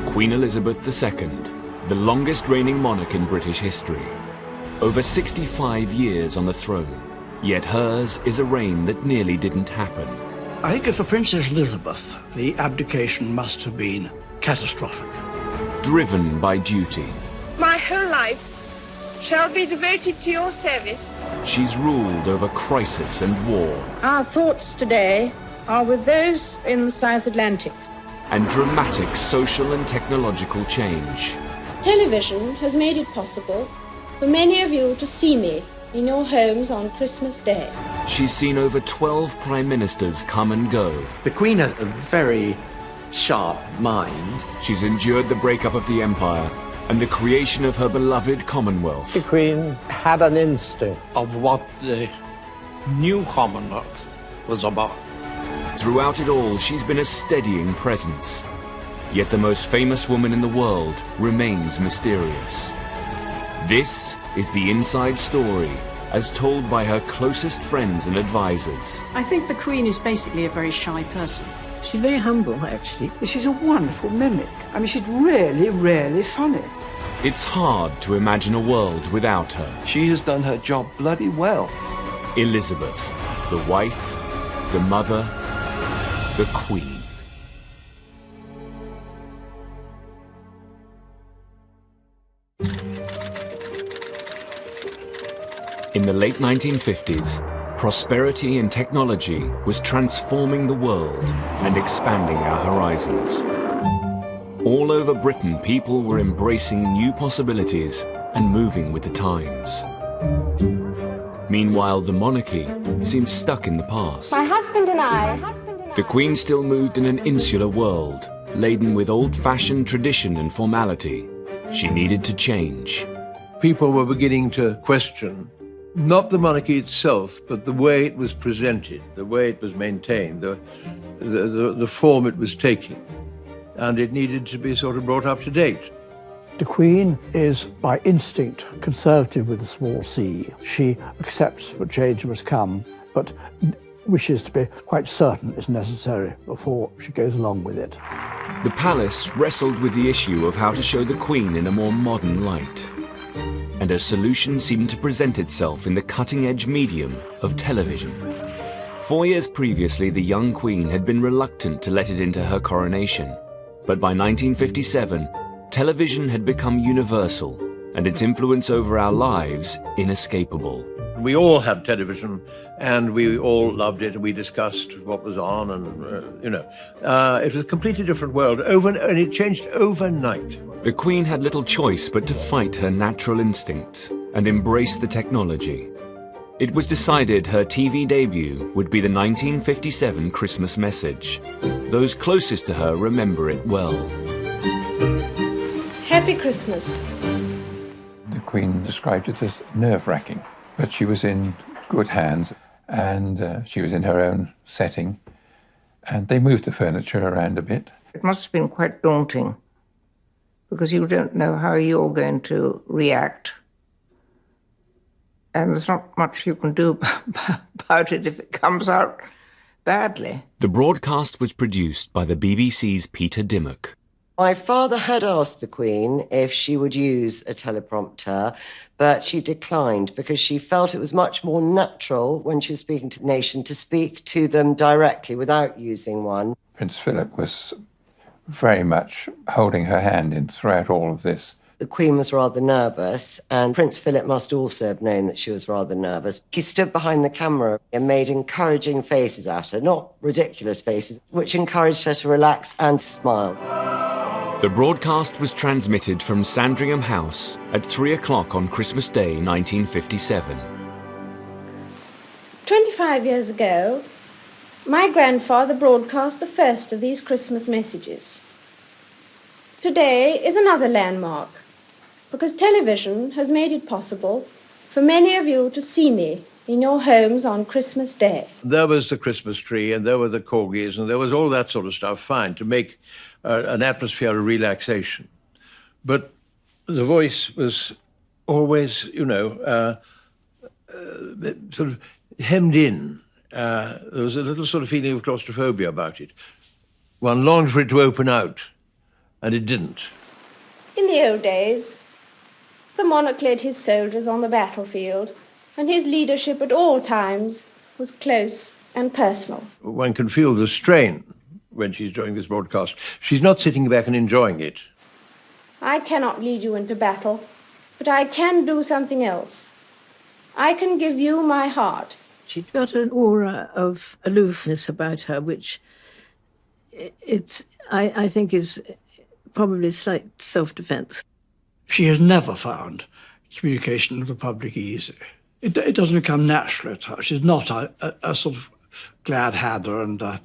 Queen Elizabeth II, the longest reigning monarch in British history. Over 65 years on the throne, yet hers is a reign that nearly didn't happen. I think for Princess Elizabeth, the abdication must have been catastrophic. Driven by duty. My whole life shall be devoted to your service. She's ruled over crisis and war. Our thoughts today are with those in the South Atlantic. And dramatic social and technological change. Television has made it possible for many of you to see me in your homes on Christmas Day. She's seen over 12 prime ministers come and go. The Queen has a very sharp mind. She's endured the breakup of the Empire and the creation of her beloved Commonwealth. The Queen had an instinct Of what the new Commonwealth was about. Throughout it all, she's been a steadying presence. Yet the most famous woman in the world remains mysterious. This is the inside story, as told by her closest friends and advisors. I think the Queen is basically a very shy person. She's very humble, actually. She's a wonderful mimic. I mean, she's really, really funny. It's hard to imagine a world without her. She has done her job bloody well. Elizabeth, the wife, the mother, the Queen. In the late 1950s, prosperity and technology was transforming the world and expanding our horizons. All over Britain, people were embracing new possibilities and moving with the times. Meanwhile, the monarchy seemed stuck in the past. My husband and I... The Queen still moved in an insular world, laden with old-fashioned tradition and formality. She needed to change. People were beginning to question not the monarchy itself, but the way it was presented, the way it was maintained, the form it was taking. And it needed to be sort of brought up to date. The Queen is, by instinct, conservative with a small c. She accepts that change must come, but wishes to be quite certain it's necessary before she goes along with it. The palace wrestled with the issue of how to show the Queen in a more modern light. And a solution seemed to present itself in the cutting-edge medium of television. 4 years previously, the young Queen had been reluctant to let it into her coronation. But by 1957, television had become universal, and its influence over our lives inescapable. We all had television, and we all loved it, and we discussed what was on, and, it was a completely different world, and it changed overnight. The Queen had little choice but to fight her natural instincts and embrace the technology. It was decided her TV debut would be the 1957 Christmas message. Those closest to her remember it well. Happy Christmas. The Queen described it as nerve-wracking, but she was in good hands, and she was in her own setting, and they moved the furniture around a bit. It must have been quite daunting, because you don't know how you're going to react. And there's not much you can do about it if it comes out badly. The broadcast was produced by the BBC's Peter Dimmock. My father had asked the Queen if she would use a teleprompter, but she declined because she felt it was much more natural when she was speaking to the nation to speak to them directly without using one. Prince Philip was very much holding her hand in throughout all of this. The Queen was rather nervous, and Prince Philip must also have known that she was rather nervous. He stood behind the camera and made encouraging faces at her, not ridiculous faces, which encouraged her to relax and smile. The broadcast was transmitted from Sandringham House at 3 o'clock on Christmas Day, 1957. 25 years ago, my grandfather broadcast the first of these Christmas messages. Today is another landmark, because television has made it possible for many of you to see me in your homes on Christmas Day. There was the Christmas tree, and there were the corgis, and there was all that sort of stuff, fine, to make an atmosphere of relaxation. But the voice was always, sort of hemmed in. There was a little sort of feeling of claustrophobia about it. One longed for it to open out and it didn't. In the old days, the monarch led his soldiers on the battlefield, and his leadership at all times was close and personal. One can feel the strain when she's doing this broadcast. She's not sitting back and enjoying it. I cannot lead you into battle, but I can do something else. I can give you my heart. She's got an aura of aloofness about her, which I think is probably slight self-defense. She has never found communication with the public easy. It doesn't come naturally to her. She's not a sort of glad-hander and a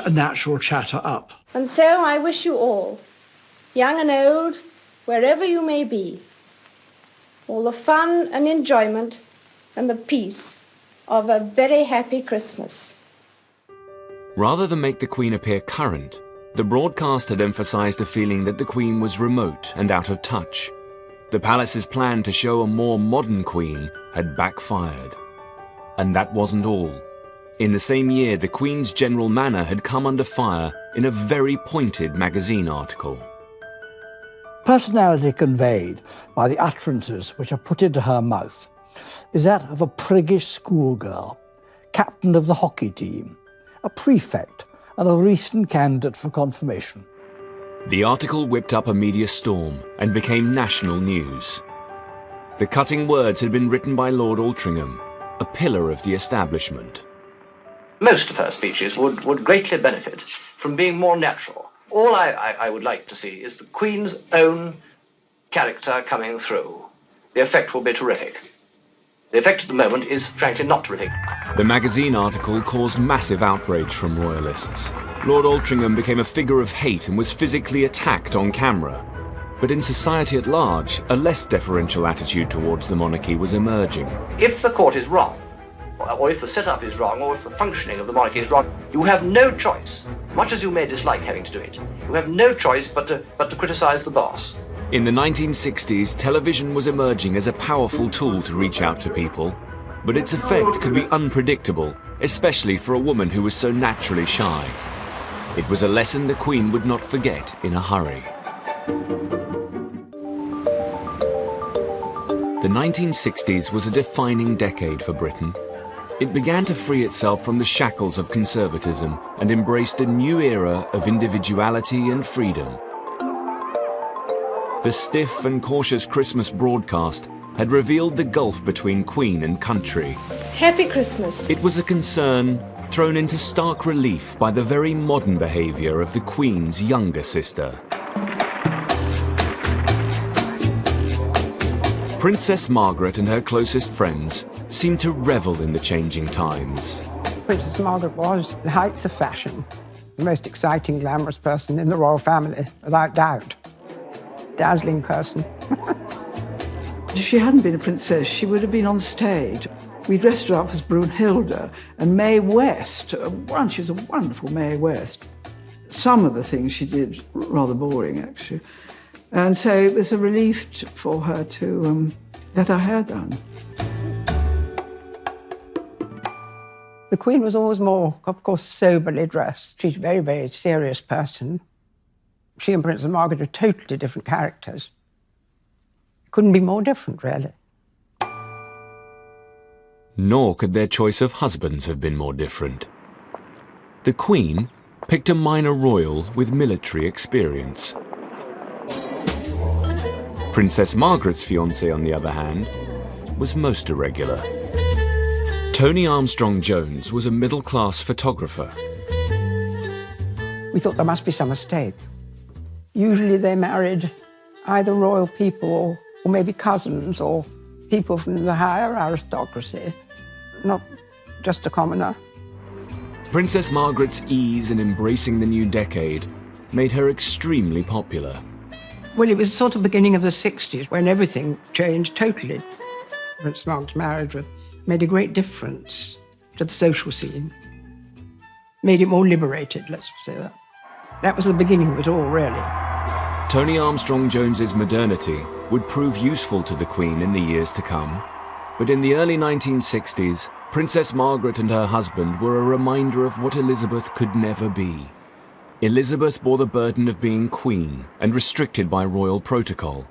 natural chatter-up. And so I wish you all, young and old, wherever you may be, all the fun and enjoyment and the peace of a very happy Christmas. Rather than make the Queen appear current, the broadcast had emphasized a feeling that the Queen was remote and out of touch. The palace's plan to show a more modern Queen had backfired. And that wasn't all. In the same year, the Queen's general manner had come under fire in a very pointed magazine article. Personality conveyed by the utterances which are put into her mouth is that of a priggish schoolgirl, captain of the hockey team, a prefect, and a recent candidate for confirmation. The article whipped up a media storm and became national news. The cutting words had been written by Lord Altrincham, a pillar of the establishment. Most of her speeches would greatly benefit from being more natural. All I would like to see is the Queen's own character coming through. The effect will be terrific. The effect at the moment is, frankly, not terrific. The magazine article caused massive outrage from royalists. Lord Altrincham became a figure of hate and was physically attacked on camera. But in society at large, a less deferential attitude towards the monarchy was emerging. If the court is wrong, or if the setup is wrong, or if the functioning of the monarchy is wrong, you have no choice, much as you may dislike having to do it. You have no choice but to criticize the boss. In the 1960s, television was emerging as a powerful tool to reach out to people, but its effect could be unpredictable, especially for a woman who was so naturally shy. It was a lesson the Queen would not forget in a hurry. The 1960s was a defining decade for Britain. It began to free itself from the shackles of conservatism and embraced a new era of individuality and freedom. The stiff and cautious Christmas broadcast had revealed the gulf between Queen and country. Happy Christmas. It was a concern thrown into stark relief by the very modern behaviour of the Queen's younger sister. Princess Margaret and her closest friends seemed to revel in the changing times. Princess Margaret was the height of fashion, the most exciting, glamorous person in the royal family, without doubt. Dazzling person. If she hadn't been a princess, she would have been on stage. We dressed her up as Brunhilde and Mae West. She was a wonderful Mae West. Some of the things she did, rather boring, actually. And so it was a relief for her to let her hair done. The Queen was always more, of course, soberly dressed. She's a very, very serious person. She and Princess Margaret are totally different characters. Couldn't be more different, really. Nor could their choice of husbands have been more different. The Queen picked a minor royal with military experience. Princess Margaret's fiancé, on the other hand, was most irregular. Tony Armstrong-Jones was a middle-class photographer. We thought there must be some mistake. Usually they married either royal people or maybe cousins or people from the higher aristocracy, not just a commoner. Princess Margaret's ease in embracing the new decade made her extremely popular. Well, it was sort of beginning of the 60s when everything changed totally. Princess Margaret's marriage made a great difference to the social scene. Made it more liberated, let's say that. That was the beginning of it all, really. Tony Armstrong-Jones's modernity would prove useful to the Queen in the years to come. But in the early Elizabeth bore the burden of being queen and restricted by royal protocol.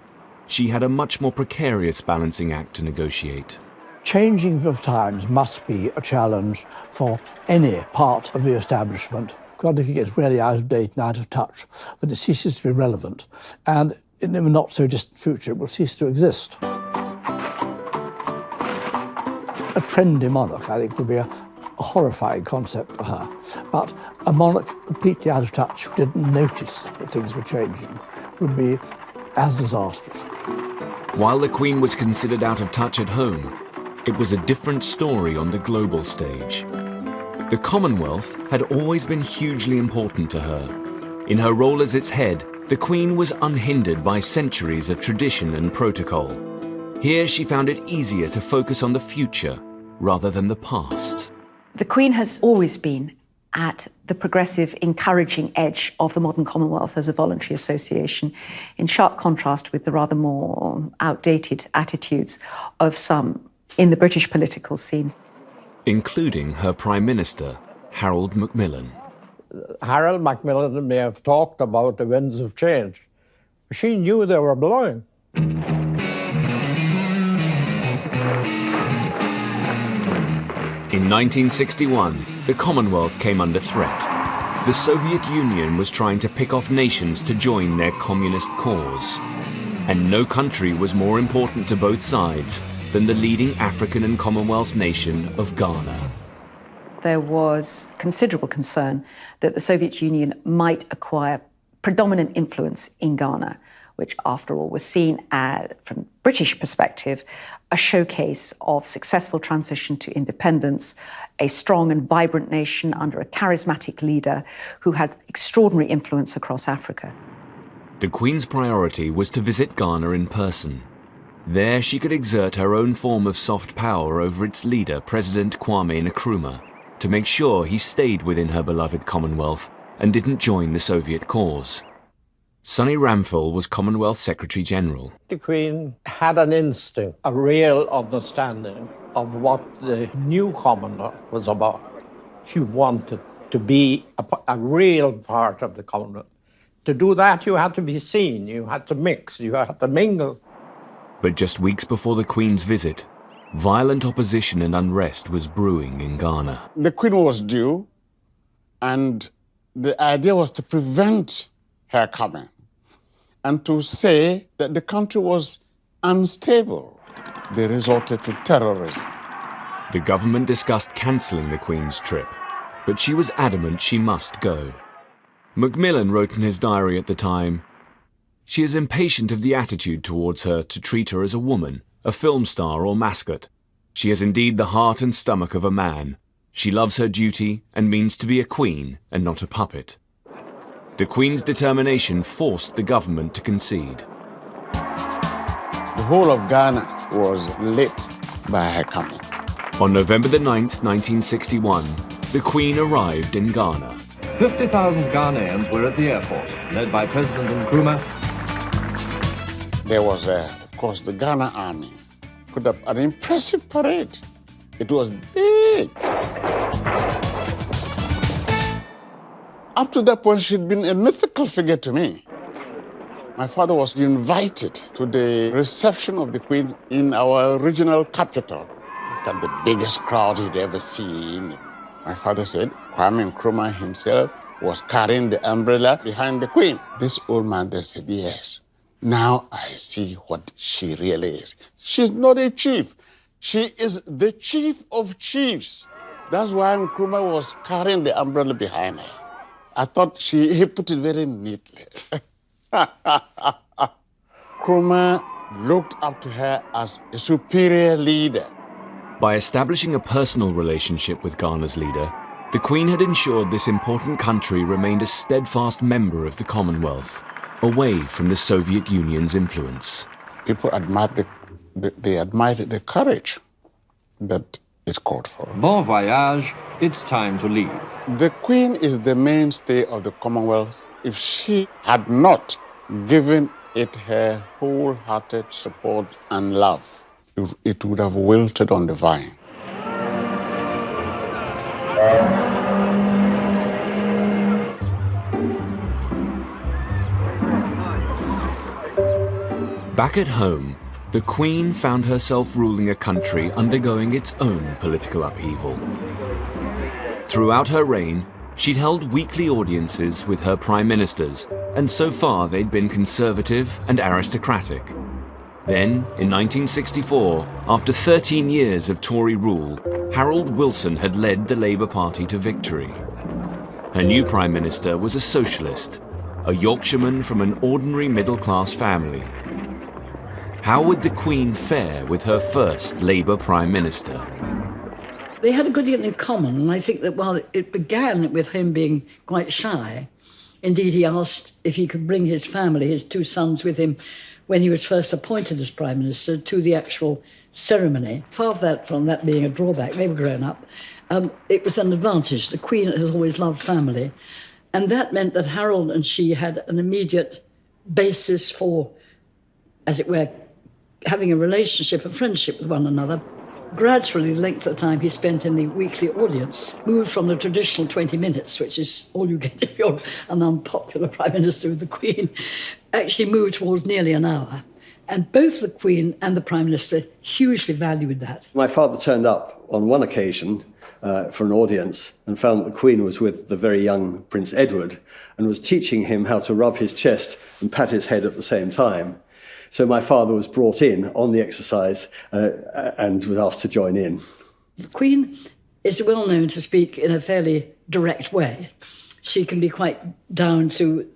She had a much more precarious balancing act to negotiate. Changing of times must be a challenge for any part of the establishment. God, if it gets really out of date and out of touch, then it ceases to be relevant. And in the not so distant future, it will cease to exist. A trendy monarch, I think, would be a horrifying concept for her. But a monarch completely out of touch who didn't notice that things were changing would be as disastrous. While the Queen was considered out of touch at home, it was a different story on the global stage. The Commonwealth had always been hugely important to her. In her role as its head, the Queen was unhindered by centuries of tradition and protocol. Here she found it easier to focus on the future rather than the past. The Queen has always been at the progressive, encouraging edge of the modern Commonwealth as a voluntary association, in sharp contrast with the rather more outdated attitudes of some in the British political scene. Including her Prime Minister, Harold Macmillan. Harold Macmillan may have talked about the winds of change. She knew they were blowing. In 1961, the Commonwealth came under threat. The Soviet Union was trying to pick off nations to join their communist cause. And no country was more important to both sides than the leading African and Commonwealth nation of Ghana. There was considerable concern that the Soviet Union might acquire predominant influence in Ghana, which, after all, was seen as, from British perspective, a showcase of successful transition to independence, a strong and vibrant nation under a charismatic leader who had extraordinary influence across Africa. The Queen's priority was to visit Ghana in person. There she could exert her own form of soft power over its leader, President Kwame Nkrumah, to make sure he stayed within her beloved Commonwealth and didn't join the Soviet cause. Sonny Ramphel was Commonwealth Secretary-General. The Queen had an instinct, a real understanding of what the new Commonwealth was about. She wanted to be a real part of the Commonwealth. To do that, you had to be seen, you had to mix, you had to mingle. But just weeks before the Queen's visit, violent opposition and unrest was brewing in Ghana. The Queen was due, and the idea was to prevent her coming and to say that the country was unstable. They resorted to terrorism. The government discussed cancelling the Queen's trip, but she was adamant she must go. Macmillan wrote in his diary at the time, "She is impatient of the attitude towards her to treat her as a woman, a film star or mascot. She has indeed the heart and stomach of a man. She loves her duty and means to be a queen and not a puppet." The Queen's determination forced the government to concede. The whole of Ghana was lit by her coming. On November the 9th, 1961, the Queen arrived in Ghana. 50,000 Ghanaians were at the airport, led by President Nkrumah. There was, of course, the Ghana Army. Put up an impressive parade. It was big. Up to that point, she'd been a mythical figure to me. My father was invited to the reception of the Queen in our regional capital. Look at the biggest crowd he'd ever seen. My father said Kwame Nkrumah himself was carrying the umbrella behind the Queen. This old man there said, yes, now I see what she really is. She's not a chief. She is the chief of chiefs. That's why Nkrumah was carrying the umbrella behind her. I thought he put it very neatly. Nkrumah looked up to her as a superior leader. By establishing a personal relationship with Ghana's leader, the Queen had ensured this important country remained a steadfast member of the Commonwealth, away from the Soviet Union's influence. People admired the courage that is called for. Bon voyage, it's time to leave. The Queen is the mainstay of the Commonwealth. If she had not given it her wholehearted support and love, it would have wilted on the vine. Back at home, the Queen found herself ruling a country undergoing its own political upheaval. Throughout her reign, she'd held weekly audiences with her prime ministers, and so far they'd been conservative and aristocratic. Then, in 1964, after 13 years of Tory rule, Harold Wilson had led the Labour Party to victory. Her new prime minister was a socialist, a Yorkshireman from an ordinary middle-class family. How would the Queen fare with her first Labour prime minister? They had a good deal in common, and I think that while it began with him being quite shy, indeed he asked if he could bring his family, his two sons, with him when he was first appointed as Prime Minister to the actual ceremony. Far from that being a drawback, they were grown up. It was an advantage. The Queen has always loved family. And that meant that Harold and she had an immediate basis for, as it were, having a relationship, a friendship with one another. Gradually, the length of time he spent in the weekly audience moved from the traditional 20 minutes, which is all you get if you're an unpopular Prime Minister with the Queen, actually moved towards nearly an hour. And both the Queen and the Prime Minister hugely valued that. My father turned up on one occasion for an audience and found that the Queen was with the very young Prince Edward and was teaching him how to rub his chest and pat his head at the same time. So my father was brought in on the exercise and was asked to join in. The Queen is well known to speak in a fairly direct way. She can be quite down to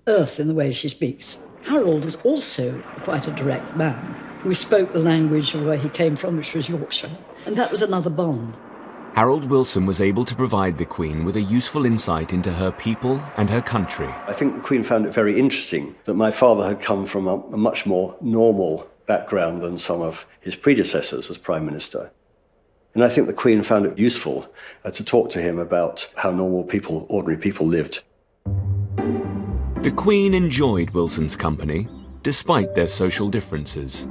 earth in the way she speaks. Harold was also quite a direct man who spoke the language of where he came from, which was Yorkshire. And that was another bond. Harold Wilson was able to provide the Queen with a useful insight into her people and her country. I think the Queen found it very interesting that my father had come from a much more normal background than some of his predecessors as Prime Minister. And I think the Queen found it useful to talk to him about how normal people, ordinary people, lived. The Queen enjoyed Wilson's company, despite their social differences.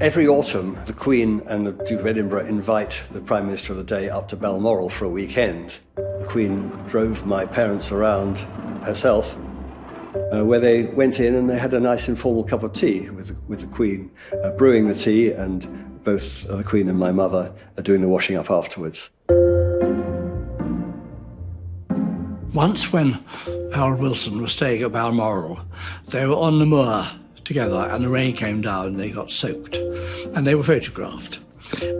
Every autumn, the Queen and the Duke of Edinburgh invite the Prime Minister of the day up to Balmoral for a weekend. The Queen drove my parents around herself, where they went in and they had a nice informal cup of tea with the Queen, brewing the tea, and both the Queen and my mother are doing the washing up afterwards. Once when Harold Wilson was staying at Balmoral, they were on the moor together and the rain came down and they got soaked and they were photographed.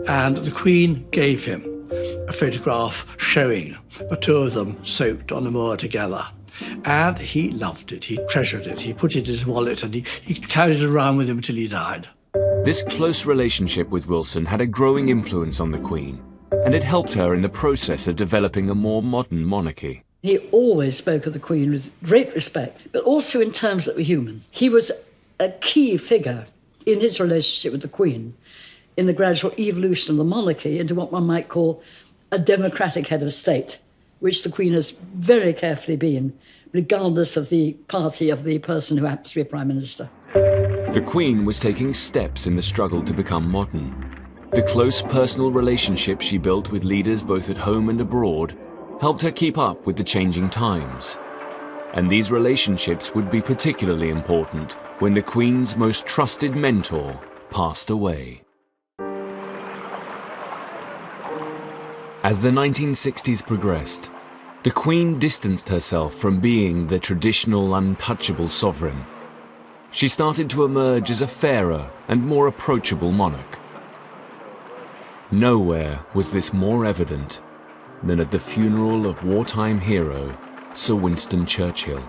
And the Queen gave him a photograph showing the two of them soaked on the moor together. And he loved it, he treasured it, he put it in his wallet and he carried it around with him until he died. This close relationship with Wilson had a growing influence on the Queen, and it helped her in the process of developing a more modern monarchy. He always spoke of the Queen with great respect, but also in terms that were human. He was a key figure in his relationship with the Queen in the gradual evolution of the monarchy into what one might call a democratic head of state, which the Queen has very carefully been, regardless of the party of the person who happens to be a Prime Minister. The Queen was taking steps in the struggle to become modern. The close personal relationship she built with leaders both at home and abroad helped her keep up with the changing times. And these relationships would be particularly important when the Queen's most trusted mentor passed away. As the 1960s progressed, the Queen distanced herself from being the traditional untouchable sovereign. She started to emerge as a fairer and more approachable monarch. Nowhere was this more evident than at the funeral of wartime hero Sir Winston Churchill.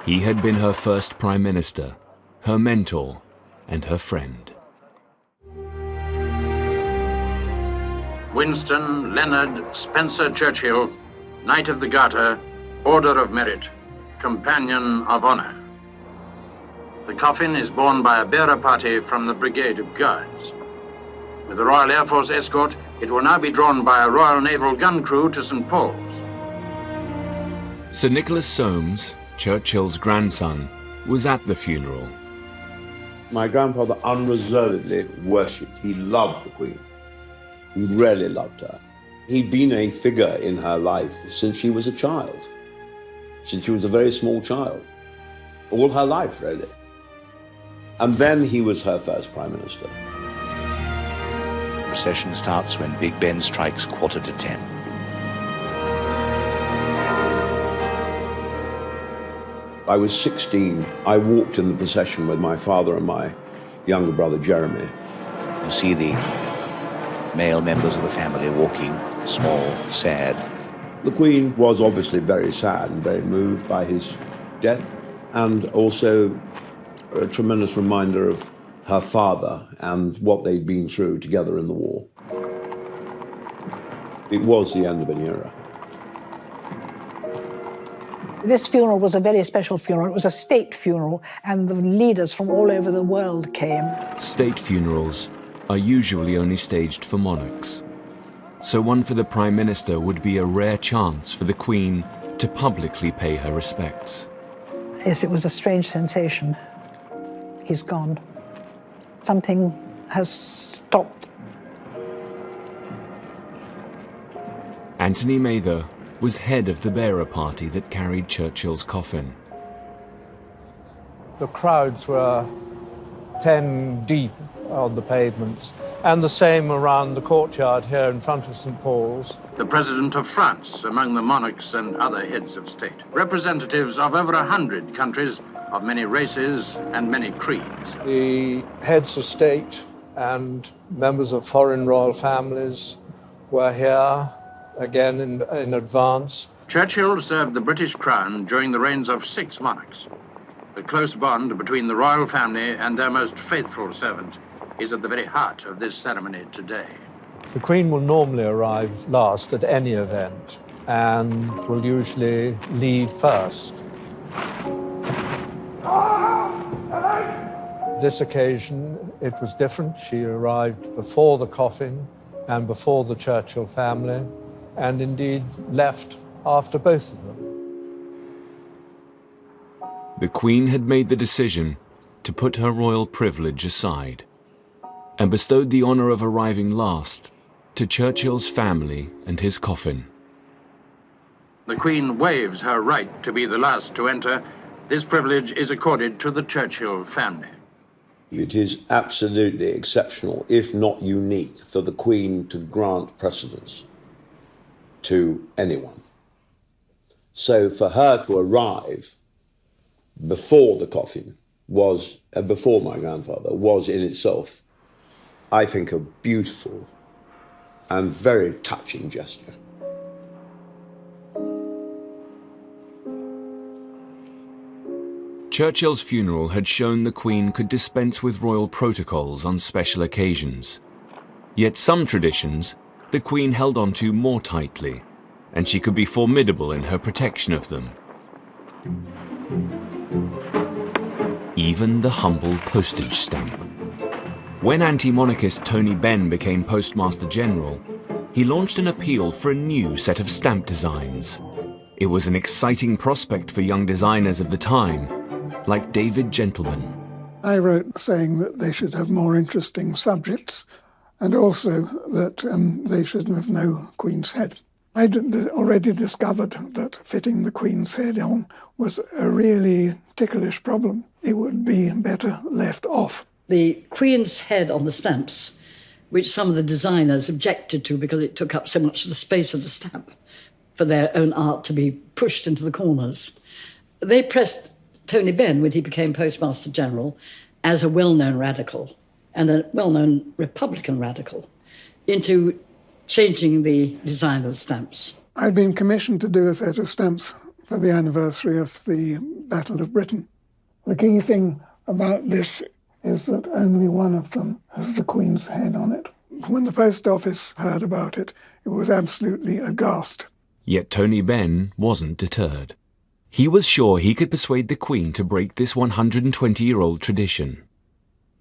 He had been her first Prime Minister, her mentor, and her friend. Winston Leonard Spencer Churchill, Knight of the Garter, Order of Merit, Companion of Honor. The coffin is borne by a bearer party from the Brigade of Guards. With the Royal Air Force escort, it will now be drawn by a Royal Naval gun crew to St. Paul's. Sir Nicholas Soames, Churchill's grandson, was at the funeral. My grandfather unreservedly worshipped. He loved the Queen. He really loved her. He'd been a figure in her life since she was a child, since she was a very small child. All her life, really. And then he was her first Prime Minister. The procession starts when Big Ben strikes 10:15. I was 16. I walked in the procession with my father and my younger brother, Jeremy. You see the male members of the family walking, small, sad. The Queen was obviously very sad and very moved by his death, and also a tremendous reminder of her father and what they'd been through together in the war. It was the end of an era. This funeral was a very special funeral. It was a state funeral, and the leaders from all over the world came. State funerals are usually only staged for monarchs, so one for the Prime Minister would be a rare chance for the Queen to publicly pay her respects. Yes, it was a strange sensation. He's gone. Something has stopped. Anthony Mather was head of the bearer party that carried Churchill's coffin. The crowds were 10 deep on the pavements, and the same around the courtyard here in front of St. Paul's. The President of France among the monarchs and other heads of state. Representatives of over 100 countries, of many races and many creeds. The heads of state and members of foreign royal families were here, again in advance. Churchill served the British Crown during the reigns of 6 monarchs. The close bond between the royal family and their most faithful servant is at the very heart of this ceremony today. The Queen will normally arrive last at any event and will usually leave first. This occasion, it was different. She arrived before the coffin and before the Churchill family, and indeed left after both of them. The Queen had made the decision to put her royal privilege aside and bestowed the honour of arriving last to Churchill's family and his coffin. The Queen waives her right to be the last to enter. This privilege is accorded to the Churchill family. It is absolutely exceptional, if not unique, for the Queen to grant precedence to anyone. So for her to arrive before the coffin was, before my grandfather, was in itself, I think, a beautiful and very touching gesture. Churchill's funeral had shown the Queen could dispense with royal protocols on special occasions. Yet some traditions the Queen held on to more tightly, and she could be formidable in her protection of them. Even the humble postage stamp. When anti-monarchist Tony Benn became Postmaster General, he launched an appeal for a new set of stamp designs. It was an exciting prospect for young designers of the time, like David Gentleman. I wrote saying that they should have more interesting subjects, and also that they should have no Queen's head. I'd already discovered that fitting the Queen's head on was a really ticklish problem. It would be better left off. The Queen's head on the stamps, which some of the designers objected to because it took up so much of the space of the stamp for their own art to be pushed into the corners. They pressed Tony Benn, when he became Postmaster General, as a well-known radical and a well-known Republican radical, into changing the design of the stamps. I'd been commissioned to do a set of stamps for the anniversary of the Battle of Britain. The key thing about this is that only one of them has the Queen's head on it. When the post office heard about it, it was absolutely aghast. Yet Tony Benn wasn't deterred. He was sure he could persuade the Queen to break this 120-year-old tradition.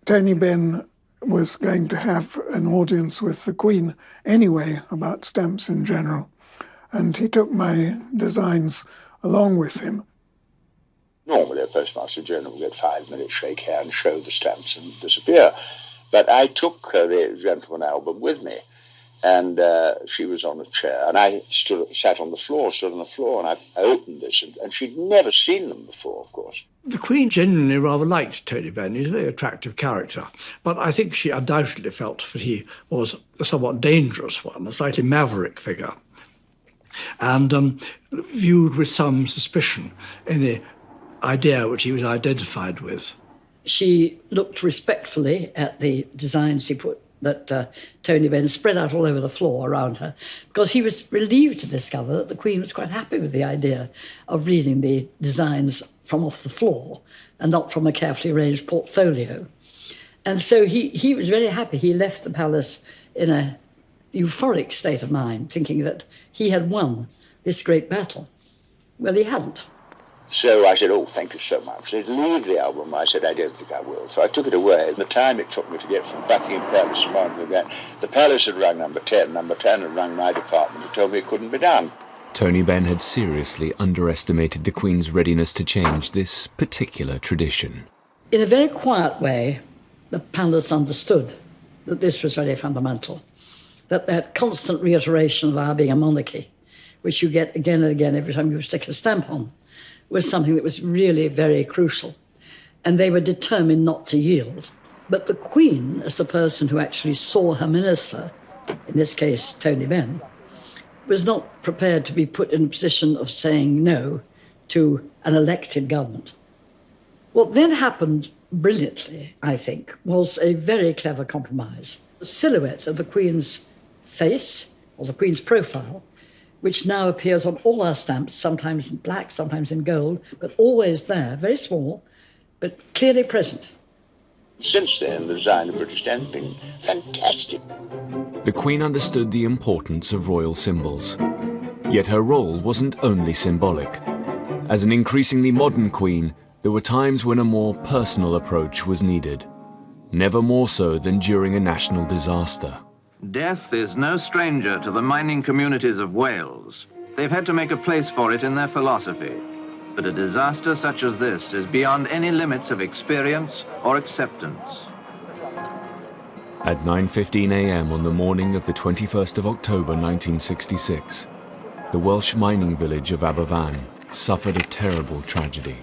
Tony Benn was going to have an audience with the Queen anyway about stamps in general, and he took my designs along with him. Normally a Postmaster General will get 5 minutes, shake hands, show the stamps and disappear. But I took the Gentleman album with me, and she was on a chair, and I sat on the floor, and I opened this, and she'd never seen them before, of course. The Queen genuinely rather liked Tony Benn. He's a very attractive character. But I think she undoubtedly felt that he was a somewhat dangerous one, a slightly maverick figure, and viewed with some suspicion any idea which he was identified with. She looked respectfully at the designs he put that Tony Benn spread out all over the floor around her, because he was relieved to discover that the Queen was quite happy with the idea of reading the designs from off the floor and not from a carefully arranged portfolio. And so he was very happy. He left the palace in a euphoric state of mind, thinking that he had won this great battle. Well, he hadn't. So I said, oh, thank you so much. They'd leave the album. I said, I don't think I will. So I took it away. The time it took me to get from Buckingham Palace to Monarchy again, the Palace had rung number 10. Number 10 had rung my department and told me it couldn't be done. Tony Benn had seriously underestimated the Queen's readiness to change this particular tradition. In a very quiet way, the palace understood that this was very fundamental, that constant reiteration of our being a monarchy, which you get again and again every time you stick a stamp on, was something that was really very crucial. And they were determined not to yield. But the Queen, as the person who actually saw her minister, in this case Tony Benn, was not prepared to be put in a position of saying no to an elected government. What then happened brilliantly, I think, was a very clever compromise. The silhouette of the Queen's face, or the Queen's profile, which now appears on all our stamps, sometimes in black, sometimes in gold, but always there, very small, but clearly present. Since then, the design of British stamp has been fantastic. The Queen understood the importance of royal symbols. Yet her role wasn't only symbolic. As an increasingly modern Queen, there were times when a more personal approach was needed. Never more so than during a national disaster. Death is no stranger to the mining communities of Wales. They've had to make a place for it in their philosophy. But a disaster such as this is beyond any limits of experience or acceptance. At 9:15 a.m. on the morning of the 21st of October 1966, the Welsh mining village of Aberfan suffered a terrible tragedy.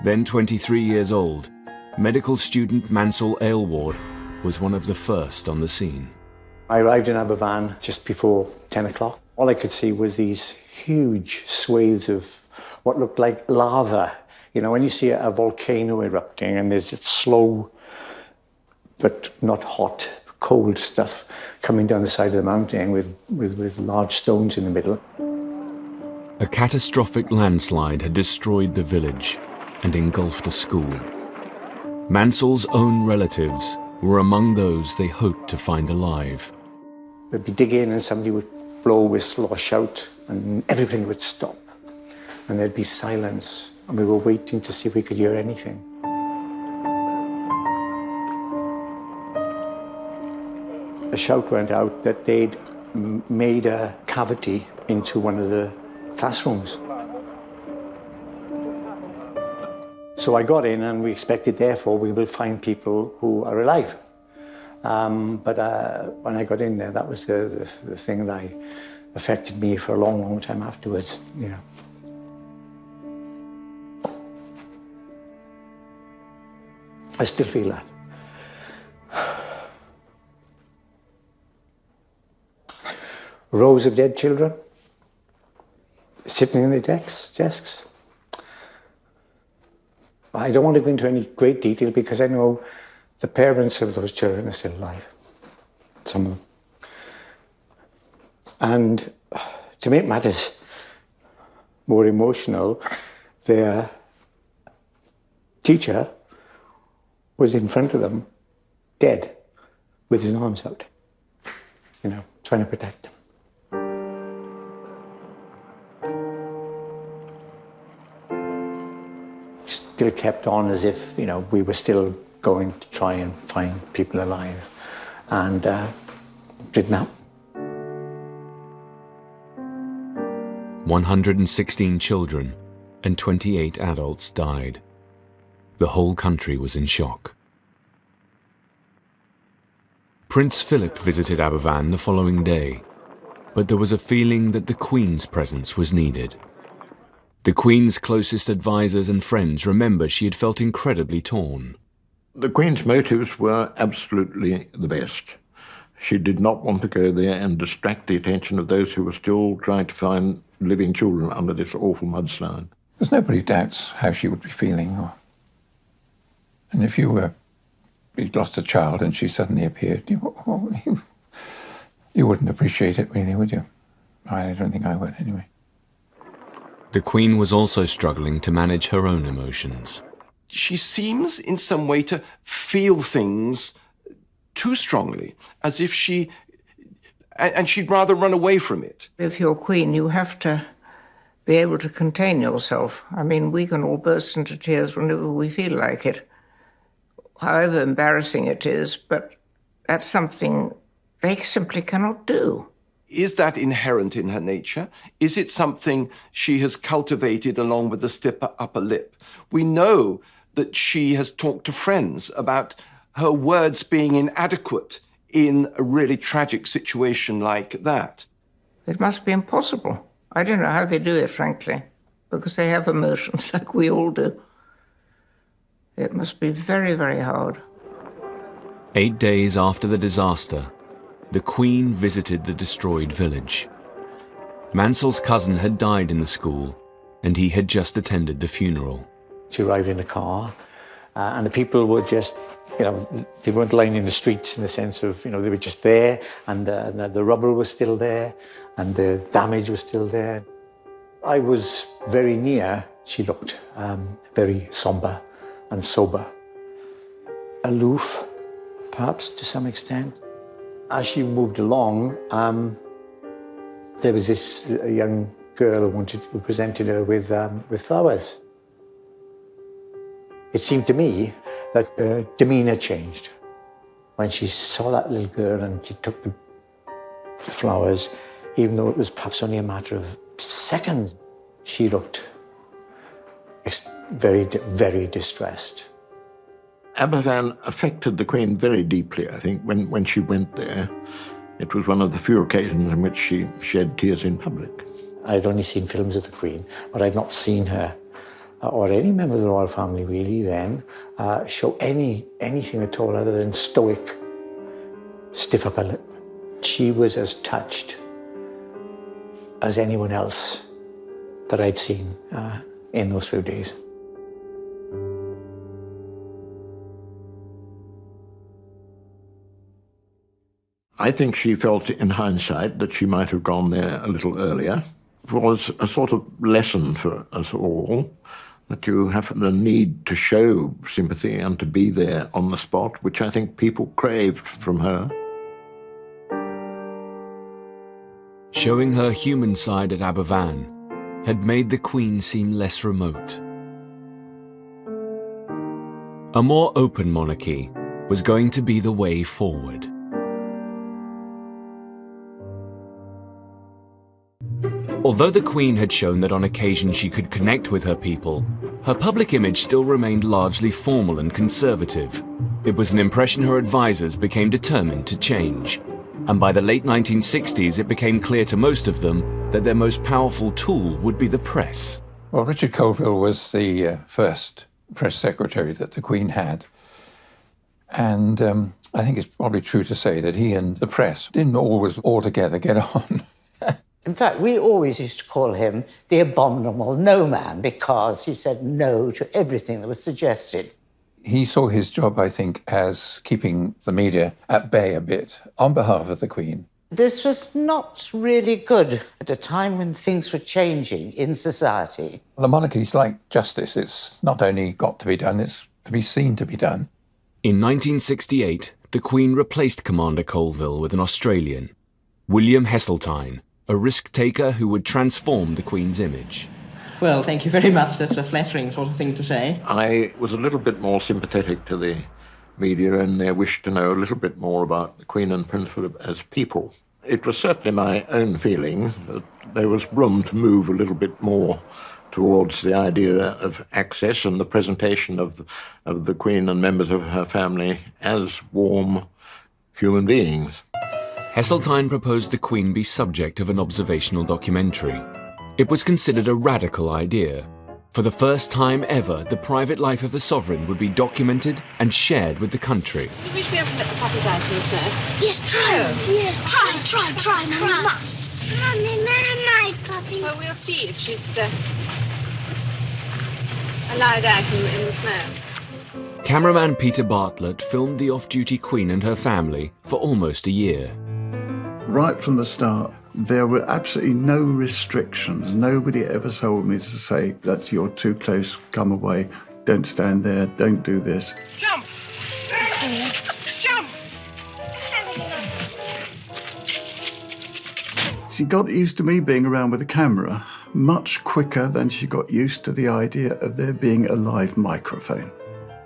Then 23 years old, medical student Mansell Aylward was one of the first on the scene. I arrived in Aberfan just before 10 o'clock. All I could see was these huge swathes of what looked like lava. You know, when you see a volcano erupting and there's slow, but not hot, cold stuff coming down the side of the mountain with large stones in the middle. A catastrophic landslide had destroyed the village and engulfed a school. Mansell's own relatives were among those they hoped to find alive. They'd be digging and somebody would blow a whistle or shout and everything would stop. And there'd be silence and we were waiting to see if we could hear anything. A shout went out that they'd made a cavity into one of the classrooms. So I got in and we expected, therefore, we will find people who are alive. But when I got in there, that was the thing that affected me for a long, long time afterwards, you know. I still feel that. Rows of dead children sitting in their desks. I don't want to go into any great detail because I know the parents of those children are still alive, some of them. And to make matters more emotional, their teacher was in front of them, dead, with his arms out, you know, trying to protect them. Still kept on as if, you know, we were still going to try and find people alive. And didn't happen. 116 children and 28 adults died. The whole country was in shock. Prince Philip visited Aberfan the following day, but there was a feeling that the Queen's presence was needed. The Queen's closest advisers and friends remember she had felt incredibly torn. The Queen's motives were absolutely the best. She did not want to go there and distract the attention of those who were still trying to find living children under this awful mudslide. Because nobody doubts how she would be feeling. And if you'd lost a child and she suddenly appeared, you wouldn't appreciate it really, would you? I don't think I would, anyway. The Queen was also struggling to manage her own emotions. She seems in some way to feel things too strongly, as if she'd rather run away from it. If you're Queen, you have to be able to contain yourself. I mean, we can all burst into tears whenever we feel like it, however embarrassing it is, but that's something they simply cannot do. Is that inherent in her nature? Is it something she has cultivated along with the stiff upper lip? We know that she has talked to friends about her words being inadequate in a really tragic situation like that. It must be impossible. I don't know how they do it, frankly, because they have emotions like we all do. It must be very, very hard. 8 days after the disaster, the Queen visited the destroyed village. Mansell's cousin had died in the school, and he had just attended the funeral. She arrived in a car, and the people were just, they weren't lying in the streets in the sense of, they were just there, and the rubble was still there, and the damage was still there. I was very near. She looked very somber and sober. Aloof, perhaps, to some extent. As she moved along, there was this young girl who presented her with flowers. It seemed to me that her demeanour changed. When she saw that little girl and she took the flowers, even though it was perhaps only a matter of seconds, she looked very, very distressed. Aberfan affected the Queen very deeply, I think, when she went there. It was one of the few occasions in which she shed tears in public. I'd only seen films of the Queen, but I'd not seen her, or any member of the royal family really then, show anything at all other than stoic, stiff upper lip. She was as touched as anyone else that I'd seen in those few days. I think she felt in hindsight that she might have gone there a little earlier. It was a sort of lesson for us all that you have the need to show sympathy and to be there on the spot, which I think people craved from her. Showing her human side at Aberfan had made the Queen seem less remote. A more open monarchy was going to be the way forward. Although the Queen had shown that on occasion she could connect with her people, her public image still remained largely formal and conservative. It was an impression her advisers became determined to change. And by the late 1960s, it became clear to most of them that their most powerful tool would be the press. Well, Richard Colville was the first press secretary that the Queen had. And I think it's probably true to say that he and the press didn't always altogether get on. In fact, we always used to call him the abominable no man because he said no to everything that was suggested. He saw his job, I think, as keeping the media at bay a bit on behalf of the Queen. This was not really good at a time when things were changing in society. The monarchy's like justice. It's not only got to be done, it's to be seen to be done. In 1968, the Queen replaced Commander Colville with an Australian, William Heseltine, a risk-taker who would transform the Queen's image. Well, thank you very much. That's a flattering sort of thing to say. I was a little bit more sympathetic to the media and their wish to know a little bit more about the Queen and Prince Philip as people. It was certainly my own feeling that there was room to move a little bit more towards the idea of access and the presentation of the Queen and members of her family as warm human beings. Heseltine proposed the Queen be subject of an observational documentary. It was considered a radical idea. For the first time ever, the private life of the sovereign would be documented and shared with the country. Do you wish we haven't let the puppies out in the snow? Yes, try. Yes, try. No, we must. Mummy, my puppy. Well, we'll see if she's allowed out in the snow. Cameraman Peter Bartlett filmed the off-duty Queen and her family for almost a year. Right from the start, there were absolutely no restrictions. Nobody ever told me to say, that's you're too close, come away, don't stand there, don't do this. Jump! Jump! She got used to me being around with a camera much quicker than she got used to the idea of there being a live microphone.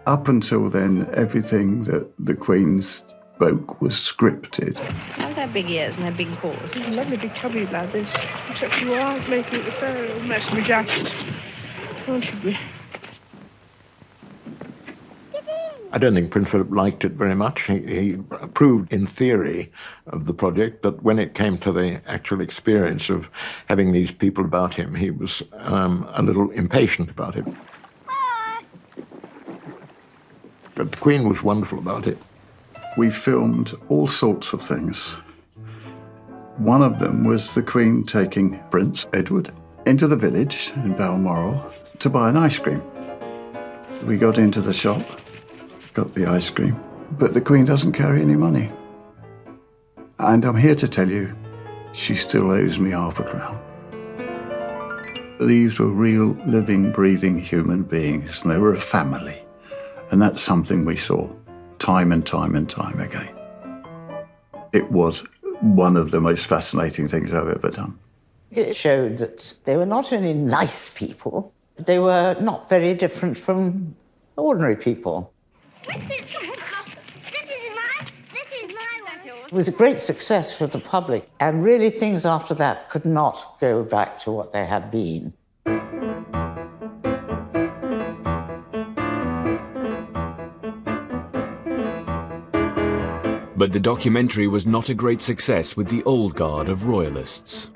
Up until then, everything that the Queen spoke was scripted. How's her big ears and her big paws? She's a lovely big tubby lad, this. Except you are making a fair old mess of my jacket. Aren't you? I don't think Prince Philip liked it very much. He approved in theory of the project, but when it came to the actual experience of having these people about him, he was a little impatient about it. But the Queen was wonderful about it. We filmed all sorts of things. One of them was the Queen taking Prince Edward into the village in Balmoral to buy an ice cream. We got into the shop, got the ice cream, but the Queen doesn't carry any money. And I'm here to tell you, she still owes me £0.50. These were real, living, breathing human beings, and they were a family. And that's something we saw time and time and time again. It was one of the most fascinating things I've ever done. It showed that they were not only nice people, but they were not very different from ordinary people. It was a great success for the public, and really things after that could not go back to what they had been. But the documentary was not a great success with the old guard of royalists.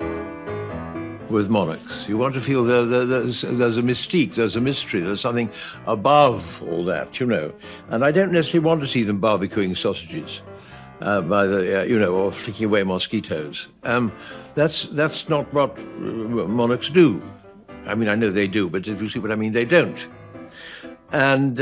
With monarchs, you want to feel there's a mystique, there's a mystery, there's something above all that, you know. And I don't necessarily want to see them barbecuing sausages by the, or flicking away mosquitoes. That's not what monarchs do. I mean, I know they do, but if you see what I mean, they don't. And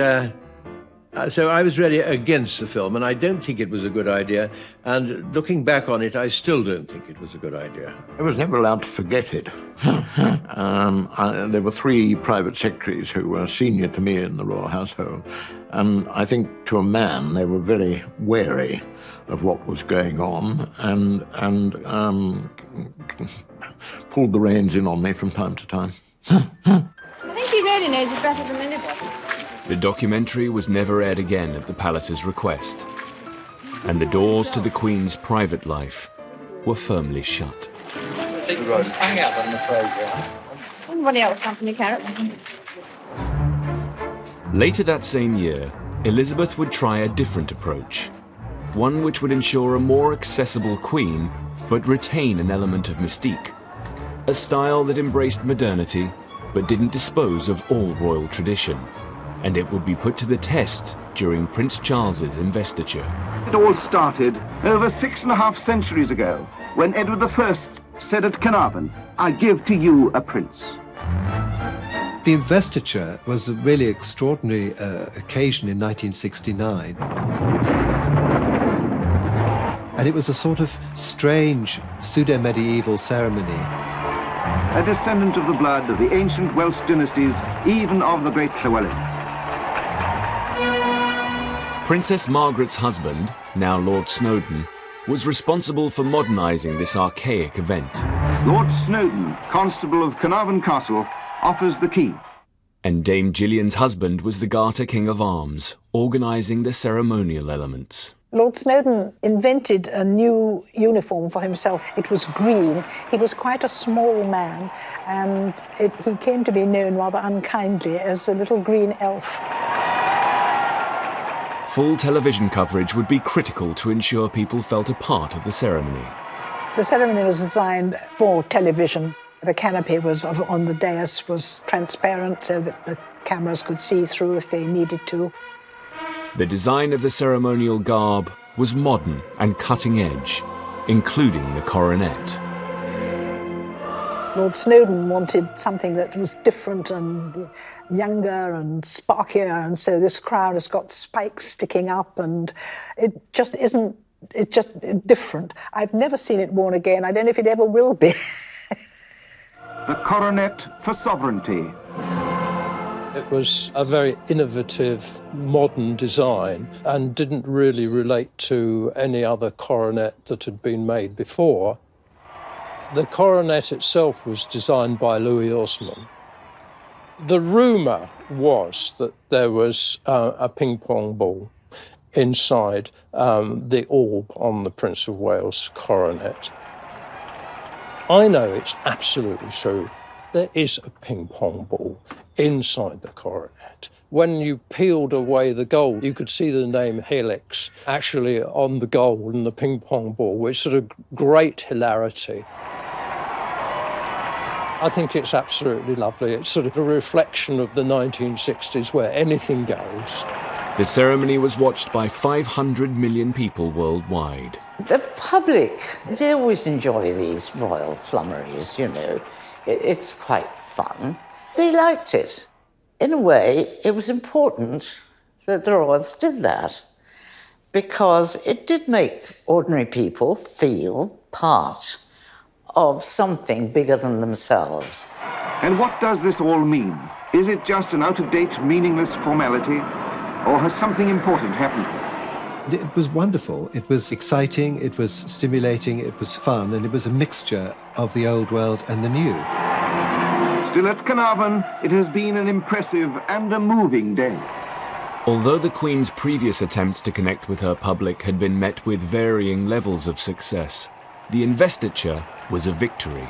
so I was really against the film, and I don't think it was a good idea. And looking back on it, I still don't think it was a good idea. I was never allowed to forget it. There were 3 private secretaries who were senior to me in the royal household. And I think to a man, they were very wary of what was going on and pulled the reins in on me from time to time. I think he really knows it better than anybody. The documentary was never aired again at the palace's request, and the doors to the Queen's private life were firmly shut. I think Rose hang out on the programme. Anybody else want any carrots? Later that same year, Elizabeth would try a different approach, one which would ensure a more accessible Queen, but retain an element of mystique, a style that embraced modernity, but didn't dispose of all royal tradition. And it would be put to the test during Prince Charles's investiture. It all started over 6.5 centuries ago, when Edward I said at Carnarvon, "I give to you a prince." The investiture was a really extraordinary occasion in 1969. And it was a sort of strange pseudo-medieval ceremony. A descendant of the blood of the ancient Welsh dynasties, even of the great Llywelyn. Princess Margaret's husband, now Lord Snowdon, was responsible for modernising this archaic event. Lord Snowdon, Constable of Carnarvon Castle, offers the key. And Dame Gillian's husband was the Garter King of Arms, organising the ceremonial elements. Lord Snowdon invented a new uniform for himself. It was green. He was quite a small man, and he came to be known rather unkindly as the little green elf. Full television coverage would be critical to ensure people felt a part of the ceremony. The ceremony was designed for television. The canopy was on the dais was transparent so that the cameras could see through if they needed to. The design of the ceremonial garb was modern and cutting edge, including the coronet. Lord Snowdon wanted something that was different and younger and sparkier, and so this crown has got spikes sticking up, and it just isn't, it's just different. I've never seen it worn again. I don't know if it ever will be. The coronet for sovereignty. It was a very innovative, modern design and didn't really relate to any other coronet that had been made before. The coronet itself was designed by Louis Osman. The rumour was that there was a ping-pong ball inside the orb on the Prince of Wales coronet. I know it's absolutely true. There is a ping-pong ball inside the coronet. When you peeled away the gold, you could see the name Helix actually on the gold and the ping-pong ball, which sort of great hilarity. I think it's absolutely lovely. It's sort of a reflection of the 1960s where anything goes. The ceremony was watched by 500 million people worldwide. The public, they always enjoy these royal flummeries, you know. It's quite fun. They liked it. In a way, it was important that the royals did that because it did make ordinary people feel part of something bigger than themselves. And what does this all mean? Is it just an out-of-date, meaningless formality? Or has something important happened? It was wonderful. It was exciting, it was stimulating, it was fun, and it was a mixture of the old world and the new. Still at Carnarvon, it has been an impressive and a moving day. Although the Queen's previous attempts to connect with her public had been met with varying levels of success, the investiture was a victory.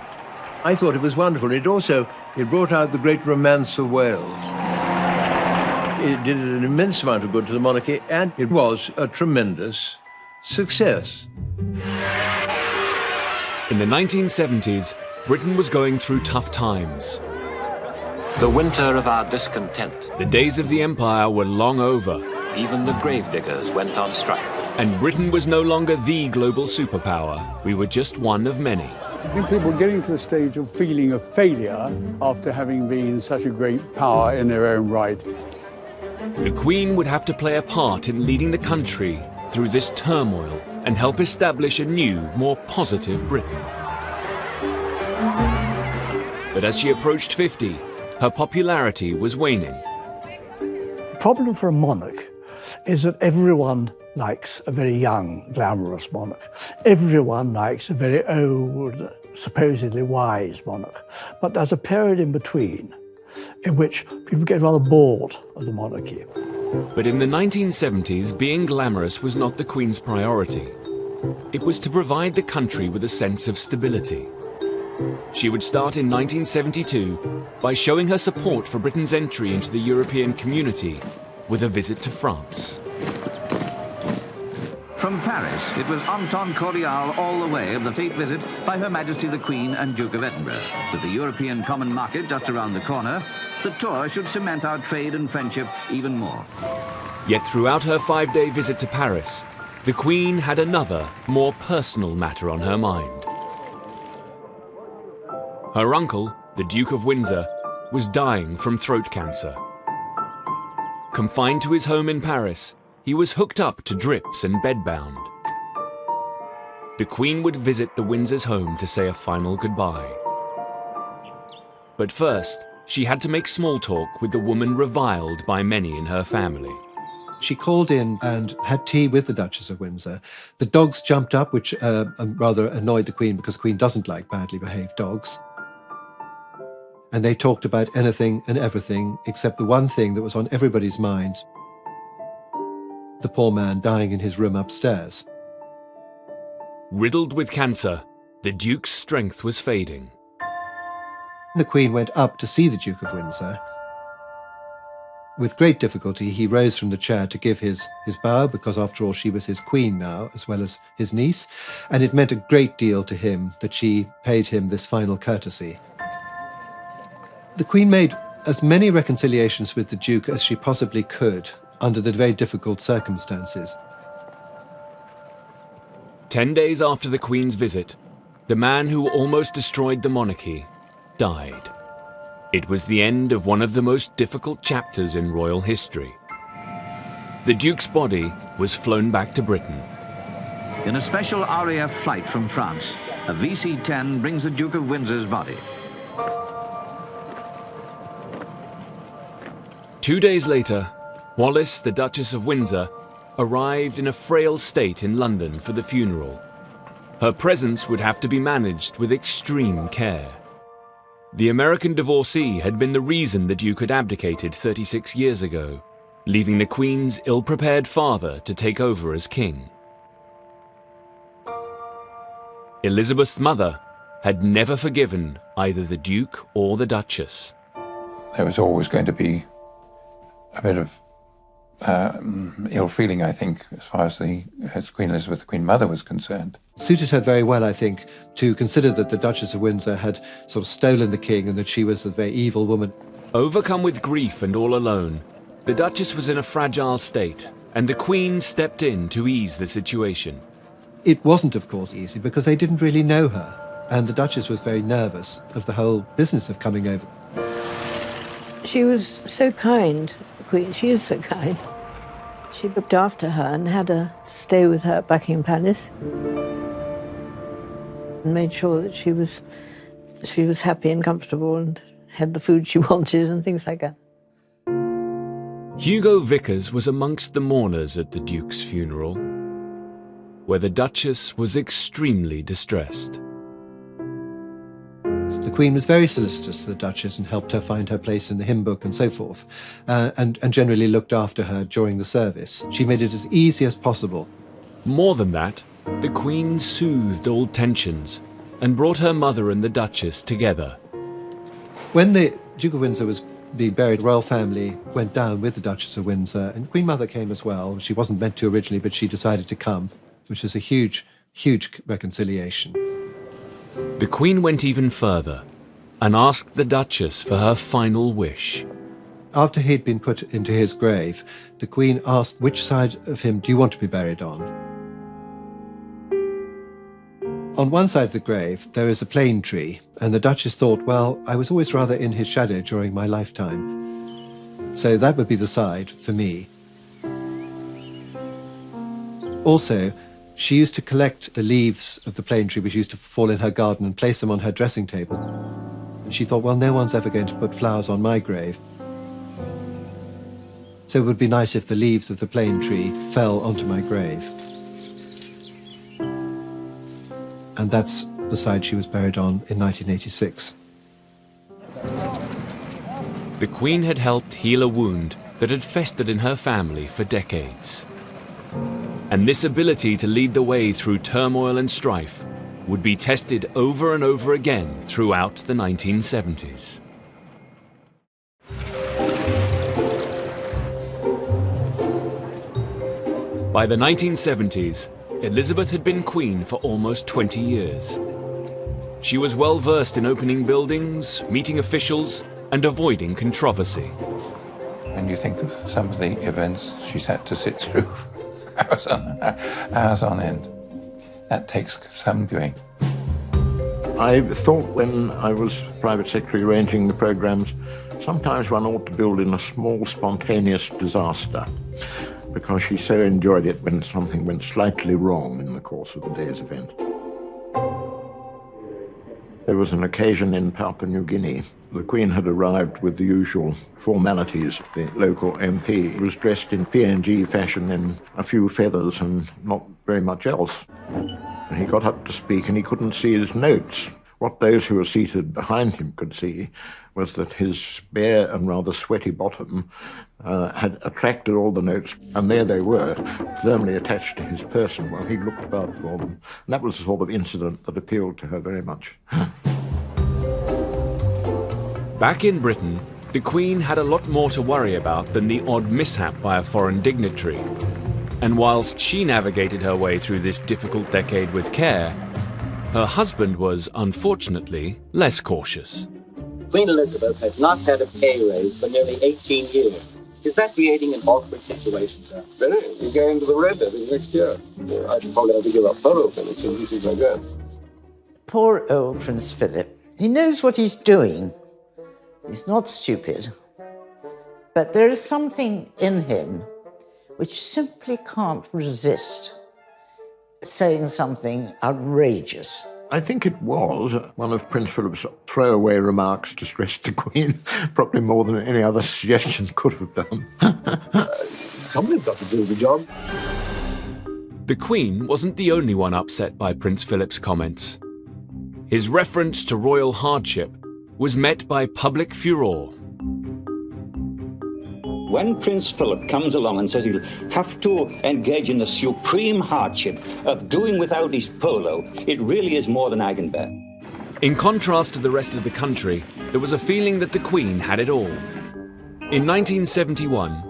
I thought it was wonderful. It brought out the great romance of Wales. It did an immense amount of good to the monarchy, and it was a tremendous success. In the 1970s, Britain was going through tough times. The winter of our discontent. The days of the Empire were long over. Even the gravediggers went on strike. And Britain was no longer the global superpower. We were just one of many. I think people are getting to a stage of feeling a failure after having been such a great power in their own right. The Queen would have to play a part in leading the country through this turmoil and help establish a new, more positive Britain. But as she approached 50, her popularity was waning. The problem for a monarch is that everyone likes a very young, glamorous monarch. Everyone likes a very old, supposedly wise monarch. But there's a period in between in which people get rather bored of the monarchy. But in the 1970s, being glamorous was not the Queen's priority. It was to provide the country with a sense of stability. She would start in 1972 by showing her support for Britain's entry into the European community with a visit to France. From Paris, it was en temps cordial all the way of the state visit by Her Majesty the Queen and Duke of Edinburgh. With the European Common Market just around the corner, the tour should cement our trade and friendship even more. Yet throughout her 5-day visit to Paris, the Queen had another, more personal matter on her mind. Her uncle, the Duke of Windsor, was dying from throat cancer. Confined to his home in Paris, he was hooked up to drips and bedbound. The Queen would visit the Windsors' home to say a final goodbye. But first, she had to make small talk with the woman reviled by many in her family. She called in and had tea with the Duchess of Windsor. The dogs jumped up, which rather annoyed the Queen because the Queen doesn't like badly behaved dogs. And they talked about anything and everything except the one thing that was on everybody's minds: the poor man dying in his room upstairs. Riddled with cancer, the Duke's strength was fading. The Queen went up to see the Duke of Windsor. With great difficulty, he rose from the chair to give his bow, because after all she was his queen now, as well as his niece, and it meant a great deal to him that she paid him this final courtesy. The Queen made as many reconciliations with the Duke as she possibly could under the very difficult circumstances. 10 days after the Queen's visit, the man who almost destroyed the monarchy died. It was the end of one of the most difficult chapters in royal history. The Duke's body was flown back to Britain. In a special RAF flight from France, a VC-10 brings the Duke of Windsor's body. 2 days later, Wallis, the Duchess of Windsor, arrived in a frail state in London for the funeral. Her presence would have to be managed with extreme care. The American divorcee had been the reason the Duke had abdicated 36 years ago, leaving the Queen's ill-prepared father to take over as king. Elizabeth's mother had never forgiven either the Duke or the Duchess. There was always going to be a bit of ill feeling, I think, as Queen Elizabeth, the Queen Mother, was concerned. It suited her very well, I think, to consider that the Duchess of Windsor had sort of stolen the king and that she was a very evil woman. Overcome with grief and all alone, the Duchess was in a fragile state, and the Queen stepped in to ease the situation. It wasn't, of course, easy because they didn't really know her, and the Duchess was very nervous of the whole business of coming over. She was so kind, the Queen. She is so kind. She looked after her and had her stay with her at Buckingham Palace and made sure that she was happy and comfortable and had the food she wanted and things like that. Hugo Vickers was amongst the mourners at the Duke's funeral, where the Duchess was extremely distressed. The Queen was very solicitous to the Duchess and helped her find her place in the hymn book and so forth, and generally looked after her during the service. She made it as easy as possible. More than that, the Queen soothed old tensions and brought her mother and the Duchess together. When the Duke of Windsor was being buried, the royal family went down with the Duchess of Windsor, and Queen Mother came as well. She wasn't meant to originally, but she decided to come, which was a huge, huge reconciliation. The Queen went even further and asked the Duchess for her final wish. After he'd been put into his grave, the Queen asked, which side of him do you want to be buried on? On one side of the grave, there is a plane tree, and the Duchess thought, well, I was always rather in his shadow during my lifetime, so that would be the side for me. Also, she used to collect the leaves of the plane tree which used to fall in her garden and place them on her dressing table. And she thought, well, no one's ever going to put flowers on my grave. So it would be nice if the leaves of the plane tree fell onto my grave. And that's the side she was buried on in 1986. The Queen had helped heal a wound that had festered in her family for decades. And this ability to lead the way through turmoil and strife would be tested over and over again throughout the 1970s. By the 1970s, Elizabeth had been Queen for almost 20 years. She was well versed in opening buildings, meeting officials, and avoiding controversy. When you think of some of the events she's had to sit through hours on end, that takes some doing. I thought when I was private secretary arranging the programs, sometimes one ought to build in a small spontaneous disaster, because she so enjoyed it when something went slightly wrong in the course of the day's event. There was an occasion in Papua New Guinea. The Queen had arrived with the usual formalities. The local MP was dressed in PNG fashion in a few feathers and not very much else. And he got up to speak and he couldn't see his notes. What those who were seated behind him could see was that his bare and rather sweaty bottom had attracted all the notes, and there they were, firmly attached to his person while he looked about for them. And that was the sort of incident that appealed to her very much. Back in Britain, the Queen had a lot more to worry about than the odd mishap by a foreign dignitary. And whilst she navigated her way through this difficult decade with care, her husband was, unfortunately, less cautious. Queen Elizabeth has not had a pay raise for nearly 18 years. Is that creating an awkward situation, sir? Very. We're going to the Red Levy next year. I should probably have to give up photo finish and this is like that. Poor old Prince Philip. He knows what he's doing. He's not stupid. But there is something in him which simply can't resist saying something outrageous. I think it was one of Prince Philip's throwaway remarks to stress the Queen, probably more than any other suggestion could have done. Somebody's got to do the job. The Queen wasn't the only one upset by Prince Philip's comments. His reference to royal hardship was met by public furore. When Prince Philip comes along and says he'll have to engage in the supreme hardship of doing without his polo, it really is more than I can bear. In contrast to the rest of the country, there was a feeling that the Queen had it all. In 1971,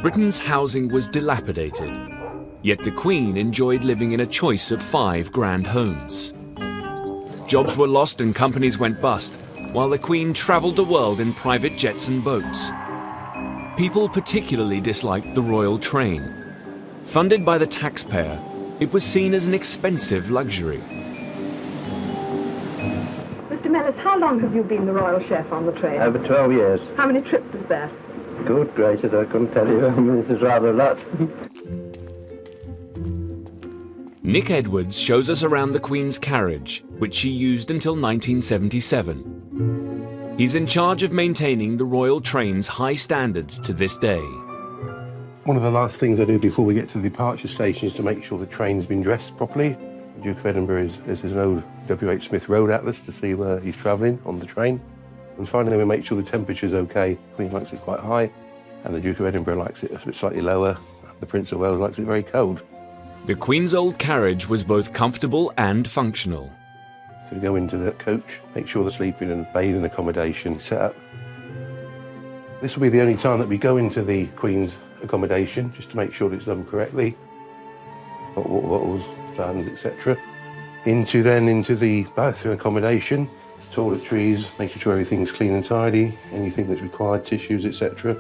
Britain's housing was dilapidated, yet the Queen enjoyed living in a choice of 5 grand homes. Jobs were lost and companies went bust, while the Queen travelled the world in private jets and boats. People particularly disliked the royal train. Funded by the taxpayer, it was seen as an expensive luxury. Mr. Mellis, how long have you been the royal chef on the train? Over 12 years. How many trips is that? Good gracious, I couldn't tell you. This is rather a lot. Nick Edwards shows us around the Queen's carriage, which she used until 1977. He's in charge of maintaining the royal train's high standards to this day. One of the last things I do before we get to the departure station is to make sure the train's been dressed properly. The Duke of Edinburgh is an old W.H. Smith road atlas to see where he's travelling on the train. And finally we make sure the temperature's okay. The Queen likes it quite high, and the Duke of Edinburgh likes it a bit slightly lower, and the Prince of Wales likes it very cold. The Queen's old carriage was both comfortable and functional. So we go into the coach, make sure the sleeping and bathing accommodation set up. This will be the only time that we go into the Queen's accommodation, just to make sure it's done correctly. Hot water bottles, fans, etc. Into the bathroom accommodation, toiletries, making sure everything's clean and tidy, anything that's required, tissues, etc.